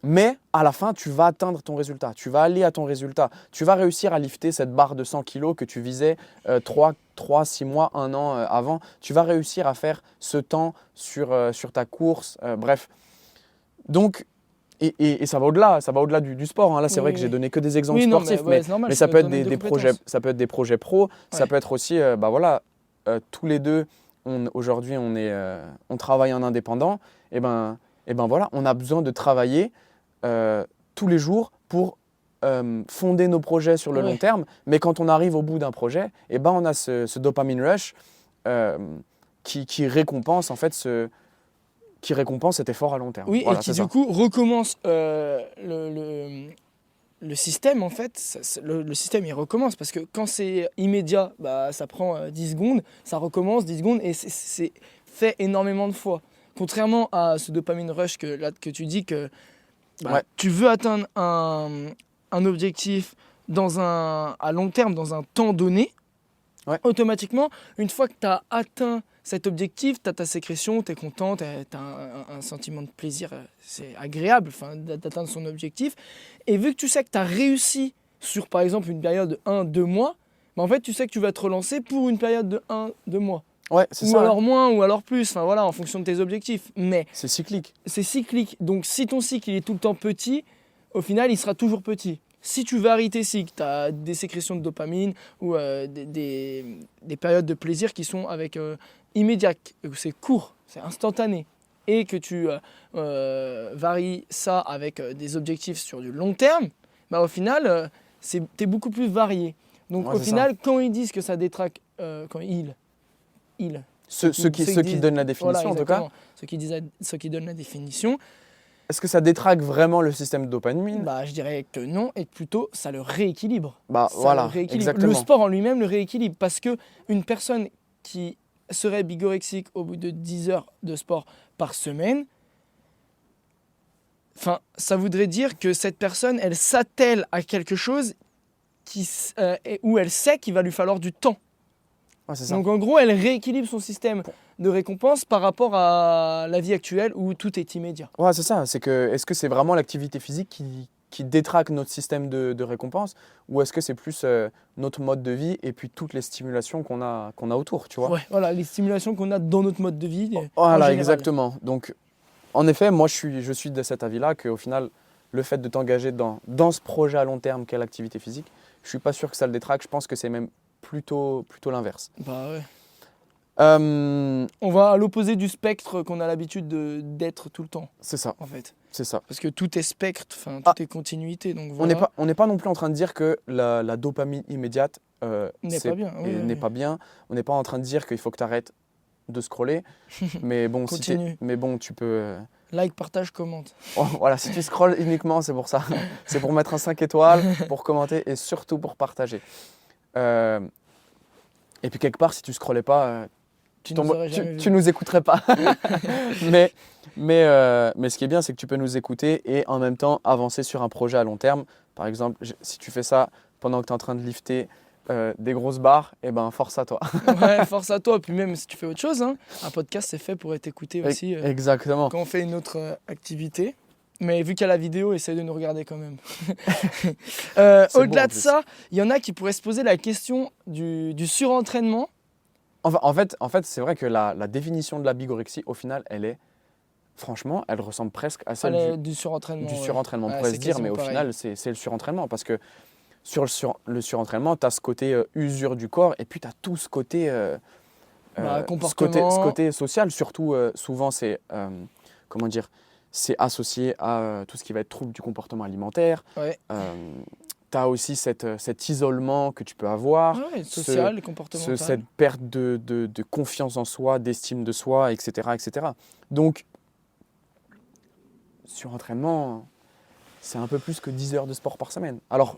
Mais à la fin, tu vas atteindre ton résultat. Tu vas aller à ton résultat. Tu vas réussir à lifter cette barre de 100 kg que tu visais 6 mois, 1 an avant. Tu vas réussir à faire ce temps sur ta course. Bref. Donc, et ça va au-delà du sport. Hein. Là, c'est vrai que j'ai donné que des exemples sportifs. Mais ça peut être des projets pro. Ça peut être aussi, tous les deux, aujourd'hui, on travaille en indépendant. Et voilà, on a besoin de travailler tous les jours pour fonder nos projets sur le long terme. Mais quand on arrive au bout d'un projet, on a ce dopamine rush qui récompense en fait cet effort à long terme. Oui, voilà, et qui du coup recommence le système en fait. Le système il recommence parce que quand c'est immédiat, ça prend 10 secondes, ça recommence 10 secondes et c'est fait énormément de fois. Contrairement à ce dopamine rush que tu dis que tu veux atteindre un objectif à long terme, dans un temps donné, automatiquement, une fois que tu as atteint cet objectif, tu as ta sécrétion, tu es content, tu as un sentiment de plaisir, c'est agréable d'atteindre son objectif. Et vu que tu sais que tu as réussi sur par exemple une période de 1-2 mois, en fait tu sais que tu vas te relancer pour une période de 1-2 mois. Ouais, c'est ou ça, alors moins, ou alors plus, en fonction de tes objectifs. Mais c'est cyclique. C'est cyclique. Donc si ton cycle il est tout le temps petit, au final il sera toujours petit. Si tu varies tes cycles, tu as des sécrétions de dopamine ou des périodes de plaisir qui sont immédiates, c'est court, c'est instantané. Et que tu varies ça avec des objectifs sur du long terme, au final, tu es beaucoup plus varié. Donc au final, quand ils disent que ça détraque, ceux qui donnent la définition en tout cas. Ceux qui donnent la définition. Est-ce que ça détraque vraiment le système de dopamine ? Je dirais que non, et plutôt ça le rééquilibre. Exactement. Le sport en lui-même le rééquilibre parce qu'une personne qui serait bigorexique au bout de 10 heures de sport par semaine, ça voudrait dire que cette personne, elle s'attelle à quelque chose où elle sait qu'il va lui falloir du temps. Ouais, c'est ça. Donc en gros, elle rééquilibre son système de récompense par rapport à la vie actuelle où tout est immédiat. Ouais, c'est ça. Est-ce que c'est vraiment l'activité physique qui détraque notre système de récompense ou est-ce que c'est plus notre mode de vie et puis toutes les stimulations qu'on a autour, tu vois ? Ouais, voilà, les stimulations qu'on a dans notre mode de vie. Voilà, exactement. Donc, en effet, moi, je suis de cet avis-là qu'au final, le fait de t'engager dans ce projet à long terme qu'est l'activité physique, je ne suis pas sûr que ça le détraque. Je pense que c'est même plutôt l'inverse. On va à l'opposé du spectre qu'on a l'habitude d'être tout le temps. C'est ça. En fait. C'est ça. Parce que tout est spectre, tout est continuité. Donc voilà. On n'est pas non plus en train de dire que la dopamine immédiate n'est pas bien. n'est pas bien. On n'est pas en train de dire qu'il faut que tu arrêtes de scroller. Mais bon, tu peux... Like, partage, commente. Voilà, si tu scrolles uniquement, c'est pour ça. C'est pour mettre un 5 étoiles, pour commenter et surtout pour partager. Et puis quelque part, si tu scrollais pas, tu nous écouterais pas. mais ce qui est bien, c'est que tu peux nous écouter et en même temps avancer sur un projet à long terme. Par exemple, si tu fais ça pendant que tu es en train de lifter des grosses barres, et ben force à toi. Ouais, force à toi. Puis même si tu fais autre chose, hein, un podcast, c'est fait pour être écouté aussi Exactement. quand on fait une autre activité. Mais vu qu'il y a la vidéo, essaye de nous regarder quand même. C'est beau, Au-delà en de plus. ça, il y en a qui pourraient se poser la question du surentraînement. En fait, c'est vrai que la définition de la bigorexie, au final, franchement, elle ressemble presque à celle Du surentraînement. du ouais. surentraînement. On Ouais, pourrait c'est se dire, mais quasiment au pareil. final, c'est le surentraînement. Parce que le surentraînement, tu as ce côté usure du corps, et puis tu as tout ce côté, ce Comportement. côté social. Surtout, souvent, comment dire, c'est associé à tout ce qui va être trouble du comportement alimentaire. Ouais. Tu as aussi cet isolement que tu peux avoir, Ouais, social et comportemental. cette perte de confiance en soi, d'estime de soi, etc., etc. Donc, surentraînement, c'est un peu plus que 10 heures de sport par semaine. Alors,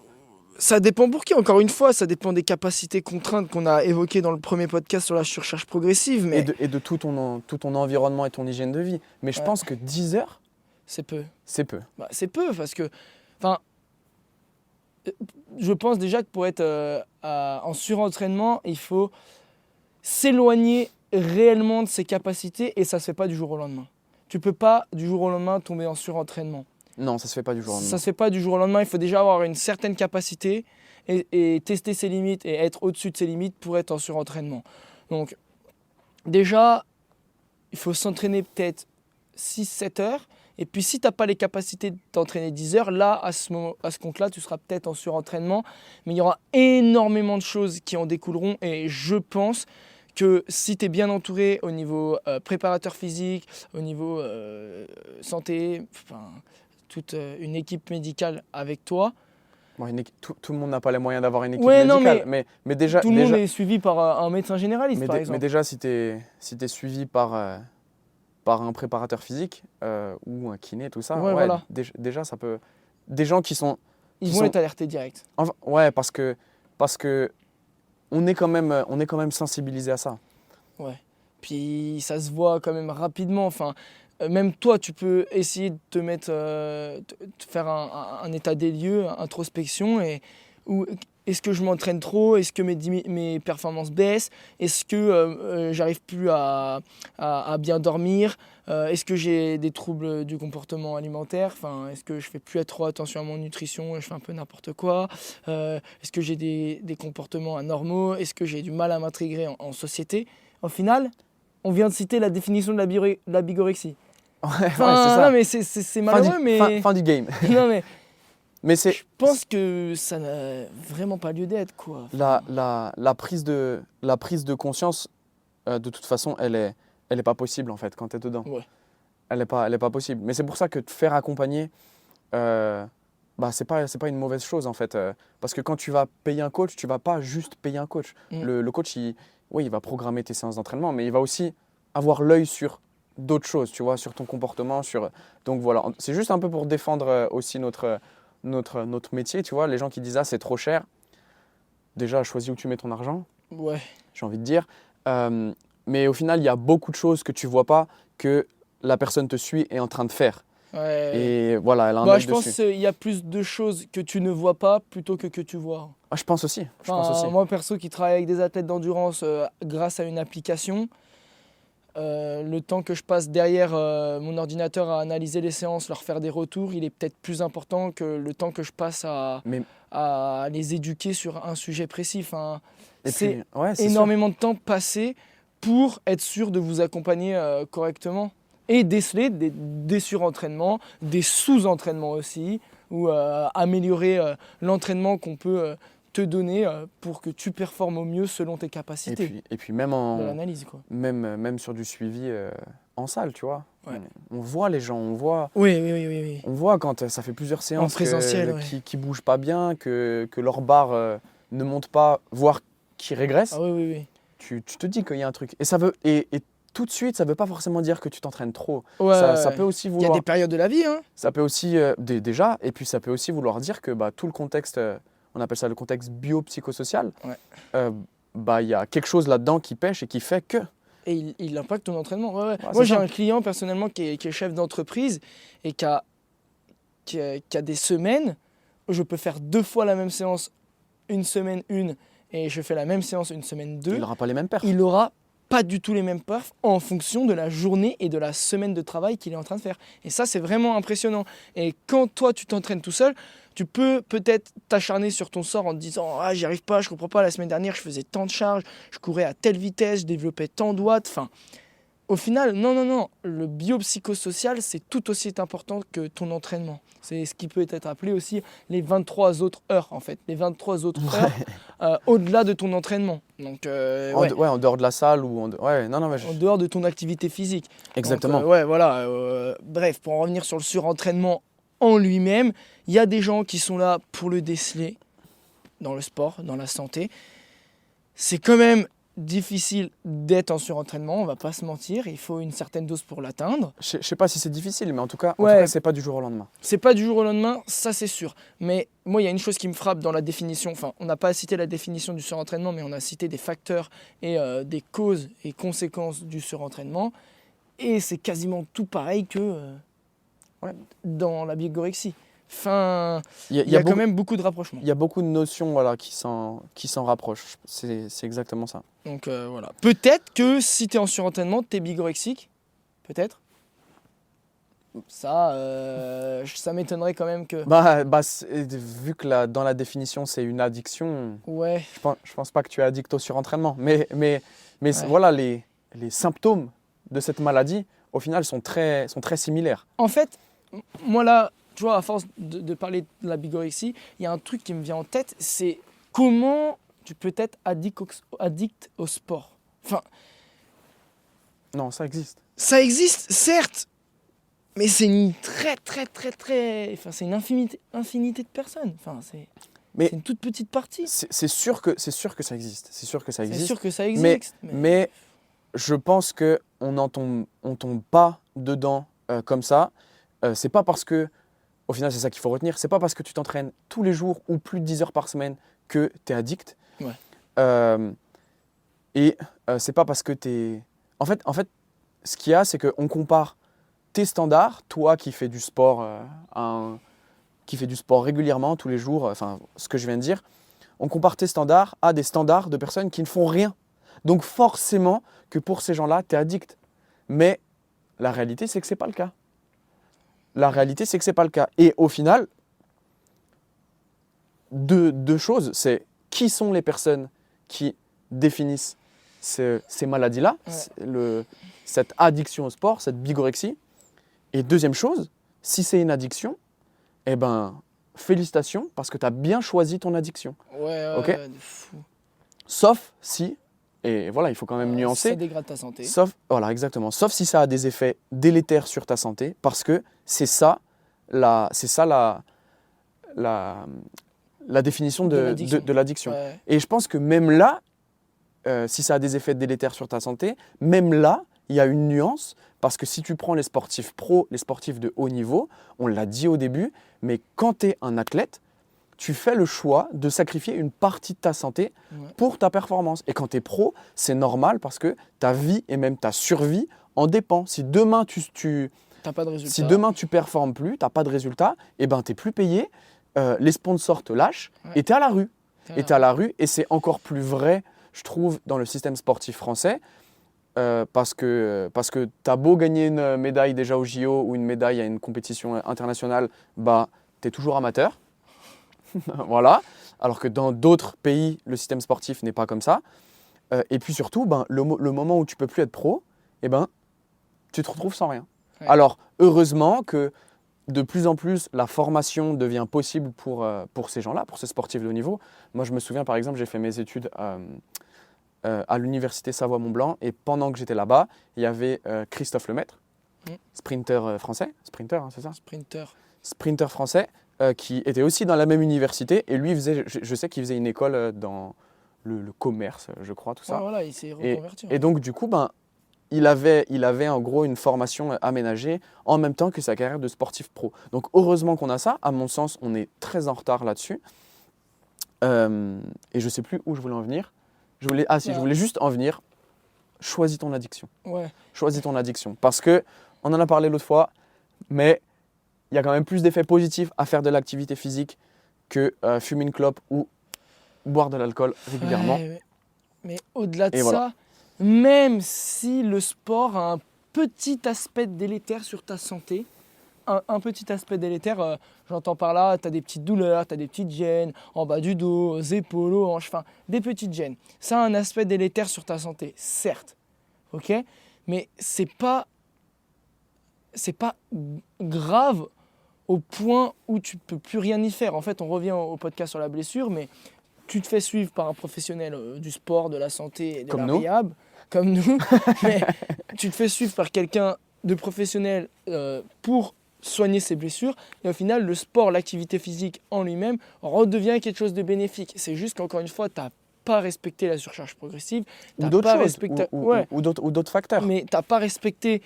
Ça dépend pour qui, encore une fois, ça dépend des capacités contraintes qu'on a évoquées dans le premier podcast sur la surcharge progressive, et mais de tout ton environnement et ton hygiène de vie. Mais je Ouais. pense que 10 heures, c'est peu. c'est peu. C'est peu parce que, enfin, je pense déjà que pour être en surentraînement, il faut s'éloigner réellement de ses capacités et ça se fait pas du jour au lendemain. Tu peux pas du jour au lendemain tomber en surentraînement. Non, ça se fait pas du jour au lendemain. Ça se fait pas du jour au lendemain, il faut déjà avoir une certaine capacité et tester ses limites et être au-dessus de ses limites pour être en surentraînement. Donc déjà, il faut s'entraîner peut-être 6-7 heures. Et puis si tu n'as pas les capacités de t'entraîner 10 heures, là, à ce compte-là, tu seras peut-être en surentraînement. Mais il y aura énormément de choses qui en découleront. Et je pense que si tu es bien entouré au niveau préparateur physique, au niveau santé, enfin, toute une équipe médicale avec toi, Bon, tout le monde n'a pas les moyens d'avoir une équipe Ouais, non, médicale, mais déjà, tout le monde est suivi par un médecin généraliste, par mais exemple. déjà, si tu es suivi par un préparateur physique ou un kiné, tout ça, Ouais, voilà. déjà, ça peut. Des gens qui sont. Ils qui vont sont- être alertés direct. Ouais, parce que on est quand même sensibilisé à ça. Ouais. Puis ça se voit quand même rapidement. Enfin, même toi, tu peux essayer de te mettre, te faire un état des lieux, introspection, ou est-ce que je m'entraîne trop? Est-ce que mes performances baissent? Est-ce que j'arrive plus à bien dormir? Est-ce que j'ai des troubles du comportement alimentaire? Enfin, est-ce que je fais plus trop attention à mon nutrition et je fais un peu n'importe quoi? Est-ce que j'ai des comportements anormaux? Est-ce que j'ai du mal à m'intégrer en société? Au final, on vient de citer la définition de la bigorexie. Ouais, ouais, c'est Enfin, ça. non, mais c'est malheureux, mais. Fin du game. Non, mais Mais c'est je pense que ça n'a vraiment pas lieu d'être, quoi. la prise de conscience, de toute façon, elle est pas possible en fait quand tu es dedans. Ouais. Elle est pas possible. Mais c'est pour ça que te faire accompagner, c'est pas une mauvaise chose en fait. Parce que quand tu vas payer un coach, tu vas pas juste payer un coach. Mm. Le coach, il va programmer tes séances d'entraînement, mais il va aussi avoir l'œil sur d'autres choses, tu vois, sur ton comportement. Donc voilà, c'est juste un peu pour défendre aussi notre métier, tu vois. Les gens qui disent « Ah, c'est trop cher », déjà, choisis où tu mets ton argent, Ouais. j'ai envie de dire. Mais au final, il y a beaucoup de choses que tu vois pas que la personne te suit est en train de faire. Ouais. Et voilà, elle a un Bah, œil je pense dessus. qu'il y a plus de choses que tu ne vois pas plutôt que tu vois. Ah, je pense aussi. Enfin, moi, perso, qui travaille avec des athlètes d'endurance grâce à une application, le temps que je passe derrière mon ordinateur à analyser les séances, leur faire des retours, il est peut-être plus important que le temps que je passe Mais- à les éduquer sur un sujet précis. Enfin, Et c'est puis, ouais, c'est sûr. énormément de temps passé pour être sûr de vous accompagner correctement et déceler des surentraînements, des sous-entraînements aussi, ou améliorer l'entraînement qu'on peut te donner pour que tu performes au mieux selon tes capacités. Et puis même, De l'analyse, quoi. même sur du suivi en salle, tu vois. Ouais. On voit les gens, Oui. on voit quand ça fait plusieurs séances présentiel, ouais. qui bougent pas bien, que leur barre ne monte pas, voire qui régresse. Ah oui. Tu te dis qu'il y a un truc. Et tout de suite, ça veut pas forcément dire que tu t'entraînes trop. Ouais, Ça peut aussi il y a vouloir. des périodes de la vie, hein. Ça peut aussi déjà, et puis ça peut aussi vouloir dire que tout le contexte, on appelle ça le contexte biopsychosocial. Ouais. Il y a quelque chose là-dedans qui pêche et qui fait que. Et il impacte ton entraînement. Ouais. c'est Moi, j'ai ça. un client personnellement qui est chef d'entreprise et qui a des semaines où je peux faire 2 fois la même séance, une semaine une et je fais la même séance une semaine 2, Il n'aura pas les mêmes perfs. il aura pas du tout les mêmes perfs en fonction de la journée et de la semaine de travail qu'il est en train de faire. Et ça, c'est vraiment impressionnant. Et quand toi, tu t'entraînes tout seul, tu peux peut-être t'acharner sur ton sort en te disant « Ah, j'y arrive pas, je comprends pas, la semaine dernière, je faisais tant de charges, je courais à telle vitesse, je développais tant de watts. » Enfin, au final, non. Le biopsychosocial, c'est tout aussi important que ton entraînement. C'est ce qui peut être appelé aussi les 23 autres heures, en fait. Les 23 autres heures au-delà de ton entraînement. Donc, En dehors de la salle ou en dehors de ton activité physique. Exactement. Donc, voilà. Bref, pour en revenir sur le surentraînement en lui-même, il y a des gens qui sont là pour le déceler dans le sport, dans la santé. C'est quand même difficile d'être en surentraînement, on va pas se mentir, il faut une certaine dose pour l'atteindre. Je sais pas si c'est difficile, mais en tout cas, c'est pas du jour au lendemain. C'est pas du jour au lendemain, ça c'est sûr. Mais moi, il y a une chose qui me frappe dans la définition, enfin, on n'a pas cité la définition du surentraînement, mais on a cité des facteurs et des causes et conséquences du surentraînement. Et c'est quasiment tout pareil que dans la bigorexie. Enfin, il y a quand même beaucoup de rapprochements. Il y a beaucoup de notions qui s'en rapprochent. C'est exactement ça. Donc voilà. Peut-être que si tu es en surentraînement, tu es bigorexique. Peut-être. Ça m'étonnerait quand même que... Vu que dans la définition, c'est une addiction, ouais. je pense pas que tu es addict au surentraînement. Mais voilà, les symptômes de cette maladie, au final, sont très similaires. En fait, moi là, tu vois, à force de parler de la bigorexie, il y a un truc qui me vient en tête, c'est comment tu peux être addict au sport. Enfin, non, ça existe. Ça existe, certes, mais c'est une enfin, c'est une infinité de personnes. Enfin, c'est une toute petite partie. C'est sûr que ça existe. C'est sûr que ça existe. C'est sûr que ça existe. Mais je pense qu'on tombe pas dedans comme ça. C'est pas parce que, au final, c'est ça qu'il faut retenir, c'est pas parce que tu t'entraînes tous les jours ou plus de 10 heures par semaine que tu es addict. Ouais. C'est pas parce que tu es... En fait, ce qu'il y a, c'est qu'on compare tes standards, toi qui fais du sport, régulièrement, tous les jours, enfin, ce que je viens de dire, on compare tes standards à des standards de personnes qui ne font rien. Donc forcément que pour ces gens-là, tu es addict. Mais la réalité, c'est que ce n'est pas le cas. Et au final, deux choses, c'est qui sont les personnes qui définissent ces maladies-là, cette addiction au sport, cette bigorexie. Et deuxième chose, si c'est une addiction, eh ben, félicitations parce que tu as bien choisi ton addiction. Ouais, fou. Sauf si, et voilà, il faut quand même nuancer. Ça dégrade ta santé. Voilà, exactement. Sauf si ça a des effets délétères sur ta santé, parce que c'est ça la définition de l'addiction. Ouais. Et je pense que même là, si ça a des effets délétères sur ta santé, même là, il y a une nuance, parce que si tu prends les sportifs pros, les sportifs de haut niveau, on l'a dit au début, mais quand tu es un athlète, tu fais le choix de sacrifier une partie de ta santé pour ta performance. Et quand tu es pro, c'est normal parce que ta vie et même ta survie en dépend. Si demain t'as pas de résultat. Si demain tu performes plus, tu n'as pas de résultat, et ben tu n'es plus payé, les sponsors te lâchent et tu es à la rue. Et c'est encore plus vrai, je trouve, dans le système sportif français. Parce que tu as beau gagner une médaille déjà au JO ou une médaille à une compétition internationale, tu es toujours amateur. Voilà. Alors que dans d'autres pays, le système sportif n'est pas comme ça. Et puis surtout, le moment où tu ne peux plus être pro, tu te retrouves sans rien. Ouais. Alors, heureusement que de plus en plus, la formation devient possible pour ces gens-là, pour ces sportifs de haut niveau. Moi, je me souviens, par exemple, j'ai fait mes études à l'université Savoie-Mont-Blanc, et pendant que j'étais là-bas, il y avait Christophe Lemaître, sprinter français, c'est ça ? Sprinter français, qui était aussi dans la même université, et lui, je sais qu'il faisait une école dans le commerce, je crois, tout ça. Voilà, il s'est reconverti. Et donc, du coup, il avait en gros une formation aménagée en même temps que sa carrière de sportif pro. Donc, heureusement qu'on a ça. À mon sens, on est très en retard là-dessus. Et je ne sais plus où je voulais en venir. Je voulais juste en venir. Choisis ton addiction. Ouais. Choisis ton addiction. Parce qu'on en a parlé l'autre fois, mais il y a quand même plus d'effets positifs à faire de l'activité physique que fumer une clope ou boire de l'alcool régulièrement. Ouais, mais au-delà de Et ça, voilà. même si le sport a un petit aspect délétère sur ta santé, un petit aspect délétère, j'entends par là, tu as des petites douleurs, tu as des petites gênes en bas du dos, aux épaules, aux hanches, enfin des petites gênes. Ça a un aspect délétère sur ta santé, certes, ok, mais c'est pas grave au point où tu peux plus rien y faire. En fait, on revient au podcast sur la blessure, mais tu te fais suivre par un professionnel du sport, de la santé et de Comme la nous. réhab, comme nous, mais tu te fais suivre par quelqu'un de professionnel pour soigner ses blessures, et au final, le sport, l'activité physique en lui-même redevient quelque chose de bénéfique. C'est juste qu'encore une fois, tu n'as pas respecté la surcharge progressive, Ou t'as d'autres pas choses, respecté... ou d'autres facteurs. Mais tu n'as pas respecté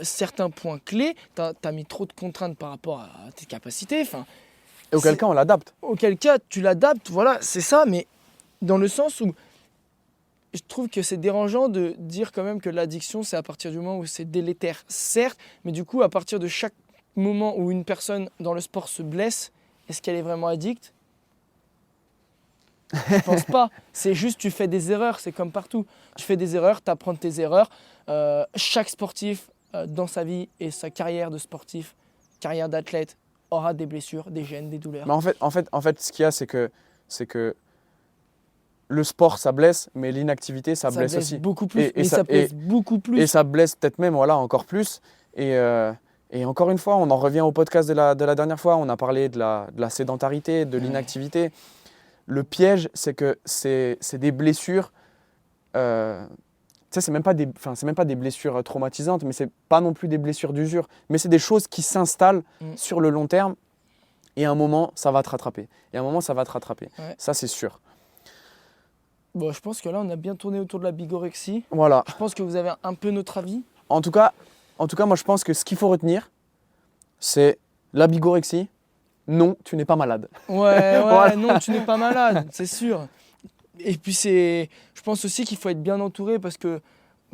certains points clés, tu as mis trop de contraintes par rapport à tes capacités. Enfin, Et auquel c'est- cas, on l'adapte. auquel cas, tu l'adaptes, voilà, c'est ça, mais dans le sens où je trouve que c'est dérangeant de dire quand même que l'addiction, c'est à partir du moment où c'est délétère, certes, mais du coup, à partir de chaque moment où une personne dans le sport se blesse, est-ce qu'elle est vraiment addicte? Je pense pas. C'est juste tu fais des erreurs, c'est comme partout. Tu fais des erreurs, tu apprends de tes erreurs. Chaque sportif dans sa vie et sa carrière de sportif, carrière d'athlète, aura des blessures, des gênes, des douleurs. Mais en fait, ce qu'il y a, c'est que le sport, ça blesse, mais l'inactivité, ça blesse aussi. beaucoup plus, Et mais ça- ça blesse beaucoup plus. Et ça blesse peut-être même, voilà, encore plus. Et encore une fois, on en revient au podcast de la dernière fois. On a parlé de la sédentarité, de l'inactivité. Le piège, c'est que c'est des blessures. Tu sais, c'est même pas des blessures traumatisantes, mais c'est pas non plus des blessures d'usure. Mais c'est des choses qui s'installent sur le long terme. Et à un moment, ça va te rattraper. Ouais. Ça, c'est sûr. Bon, je pense que là, on a bien tourné autour de la bigorexie. Voilà. Je pense que vous avez un peu notre avis. En tout cas, moi, je pense que ce qu'il faut retenir, c'est la bigorexie. Non, tu n'es pas malade. Ouais, Voilà. non, tu n'es pas malade, c'est sûr. Et puis, je pense aussi qu'il faut être bien entouré parce que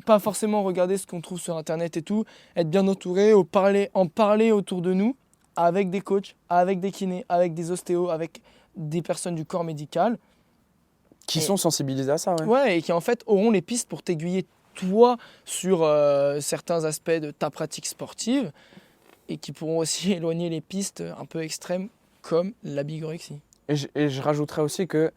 pas forcément regarder ce qu'on trouve sur Internet et tout, être bien entouré, en parler autour de nous, avec des coachs, avec des kinés, avec des ostéos, avec des personnes du corps médical. Qui Et- sont sensibilisés à ça, ouais. Ouais, et qui en fait auront les pistes pour t'aiguiller toi sur certains aspects de ta pratique sportive et qui pourront aussi éloigner les pistes un peu extrêmes comme la bigorexie. Et je rajouterais aussi que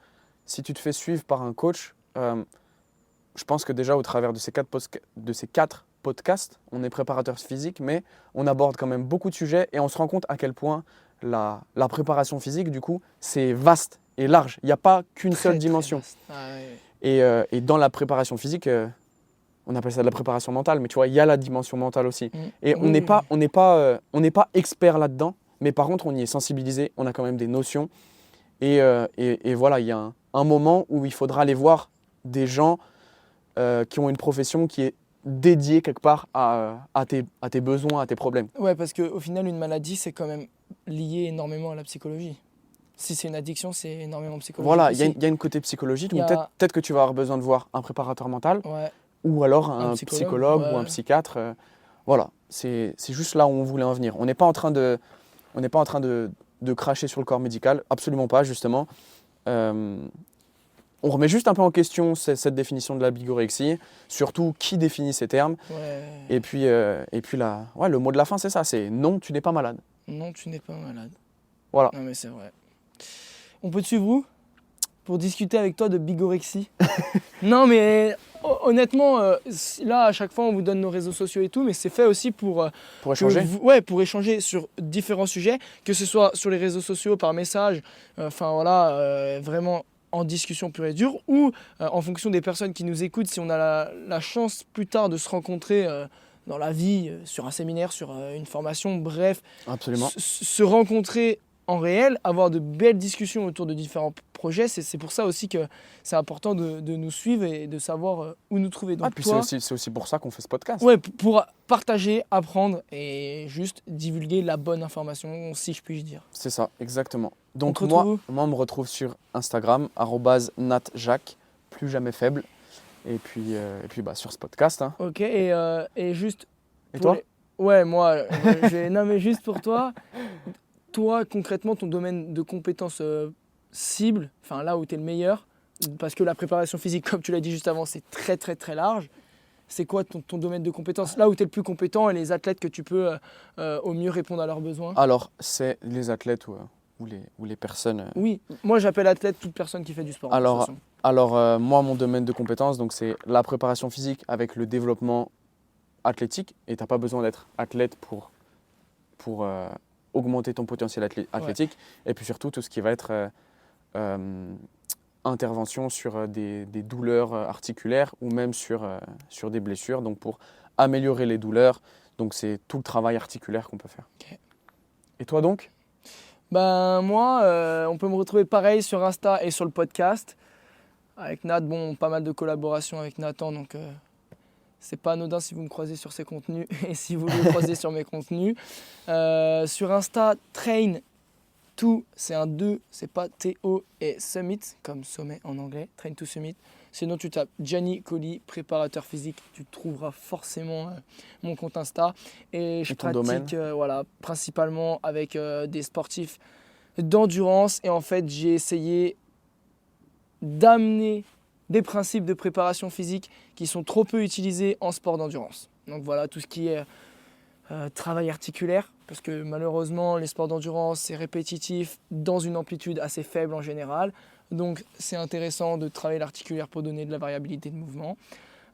si tu te fais suivre par un coach, je pense que déjà au travers de ces quatre podcasts, on est préparateur physique, mais on aborde quand même beaucoup de sujets et on se rend compte à quel point la préparation physique, du coup, c'est vaste et large. Il n'y a pas qu'une seule Très, très dimension. vaste. Ah ouais. Et dans la préparation physique, on appelle ça de la préparation mentale, mais tu vois, il y a la dimension mentale aussi. Et on Oui, n'est pas expert là-dedans, mais par contre, on y est sensibilisé, on a quand même des notions. Et voilà, il y a un moment où il faudra aller voir des gens qui ont une profession qui est dédiée quelque part à tes besoins, à tes problèmes. Ouais, parce qu'au final, une maladie, c'est quand même lié énormément à la psychologie. Si c'est une addiction, c'est énormément psychologique. Voilà, il aussi. y a une côté psychologique, Il y mais a- peut-être que tu vas avoir besoin de voir un préparateur mental Ouais, ou alors un psychologue, psychologue ouais. ou un psychiatre. Voilà, c'est juste là où on voulait en venir. On n'est pas en train de cracher sur le corps médical, absolument pas, justement. On remet juste un peu en question cette définition de la bigorexie, surtout qui définit ces termes. ouais. Et puis le mot de la fin, c'est ça, c'est non, tu n'es pas malade. Non, tu n'es pas malade. Voilà. Non, mais c'est vrai. On peut te suivre où pour discuter avec toi de bigorexie? Non, mais honnêtement, là, à chaque fois, on vous donne nos réseaux sociaux et tout, mais c'est fait aussi pour Pour échanger. pour échanger sur différents sujets, que ce soit sur les réseaux sociaux, par message, vraiment en discussion pure et dure, ou en fonction des personnes qui nous écoutent, si on a la chance plus tard de se rencontrer dans la vie, sur un séminaire, sur une formation, bref, Absolument. se rencontrer en réel, avoir de belles discussions autour de différents projets. C'est pour ça aussi que c'est important de nous suivre et de savoir où nous trouver. Donc Puis toi, c'est aussi pour ça qu'on fait ce podcast. ouais, pour partager, apprendre et juste divulguer la bonne information, si je puis dire. C'est ça, exactement. Donc te retrouve où moi, on me retrouve sur Instagram, @natjacques, plus jamais faible. Et puis sur ce podcast. Hein. Ok, et juste... Et pour toi Ouais, moi, non mais juste pour toi, concrètement, ton domaine de compétences cible, enfin là où tu es le meilleur, parce que la préparation physique, comme tu l'as dit juste avant, c'est très très très large. C'est quoi ton domaine de compétence? Là où tu es le plus compétent et les athlètes que tu peux au mieux répondre à leurs besoins? Alors, c'est les athlètes ou les personnes. Oui, moi j'appelle athlète toute personne qui fait du sport. De Alors, toute façon. moi, mon domaine de compétence, donc, c'est la préparation physique avec le développement athlétique. Et tu n'as pas besoin d'être athlète pour augmenter ton potentiel athlétique. Et puis surtout, tout ce qui va être intervention sur des douleurs articulaires ou même sur des blessures, donc pour améliorer les douleurs. Donc c'est tout le travail articulaire qu'on peut faire. Ok. Et toi donc? Ben moi, on peut me retrouver pareil sur Insta et sur le podcast. Avec Nat, bon, pas mal de collaborations avec Nathan, donc c'est pas anodin si vous me croisez sur ses contenus et si vous le croisez sur mes contenus. Sur Insta, Train To, c'est un 2, c'est pas T-O et Summit, comme sommet en anglais, Train To Summit. Sinon, tu tapes Gianni Colli, préparateur physique, tu trouveras forcément mon compte Insta. Et je pratique voilà, principalement avec des sportifs d'endurance. Et en fait, j'ai essayé d'amener des principes de préparation physique qui sont trop peu utilisés en sport d'endurance. Donc voilà, tout ce qui est travail articulaire, parce que malheureusement les sports d'endurance c'est répétitif dans une amplitude assez faible en général, donc c'est intéressant de travailler l'articulaire pour donner de la variabilité de mouvement.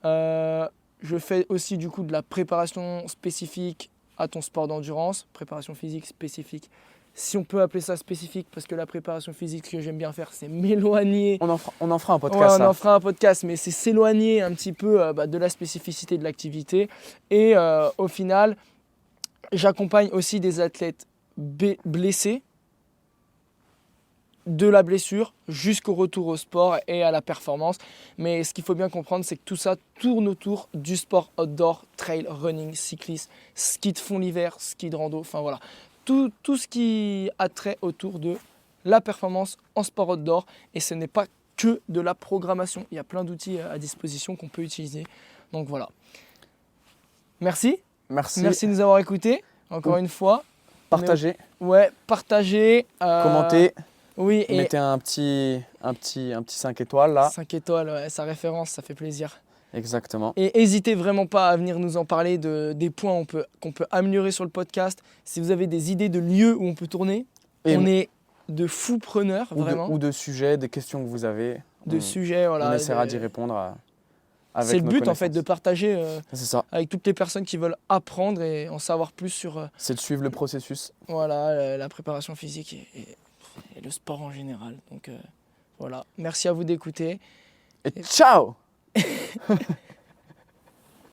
Je fais aussi du coup de la préparation spécifique à ton sport d'endurance, préparation physique spécifique, si on peut appeler ça spécifique, parce que la préparation physique, ce que j'aime bien faire, c'est m'éloigner. On en fera un podcast. Ouais, on en fera un podcast, mais c'est s'éloigner un petit peu de la spécificité de l'activité. Et au final, j'accompagne aussi des athlètes blessés, de la blessure jusqu'au retour au sport et à la performance. Mais ce qu'il faut bien comprendre, c'est que tout ça tourne autour du sport outdoor, trail, running, cyclisme, ski de fond l'hiver, ski de rando, enfin voilà. Tout ce qui a trait autour de la performance en sport outdoor. Et ce n'est pas que de la programmation. Il y a plein d'outils à disposition qu'on peut utiliser. Donc voilà. Merci. Merci. Merci de nous avoir écoutés. Encore une fois. Partagez. Ouais, partagez. Commentez. Oui, et mettez un petit 5 étoiles là. 5 étoiles, ouais, sa référence, ça fait plaisir. Exactement. Et n'hésitez vraiment pas à venir nous en parler des points qu'on peut améliorer sur le podcast. Si vous avez des idées de lieux où on peut tourner, on est de fous preneurs, vraiment. Ou de sujets, des questions que vous avez. De sujets, voilà. On essaiera d'y répondre avec c'est le nos but en fait de partager c'est ça. avec toutes les personnes qui veulent apprendre et en savoir plus sur c'est de suivre le processus. Voilà, la préparation physique et le sport en général. Donc voilà, merci à vous d'écouter. Et ciao.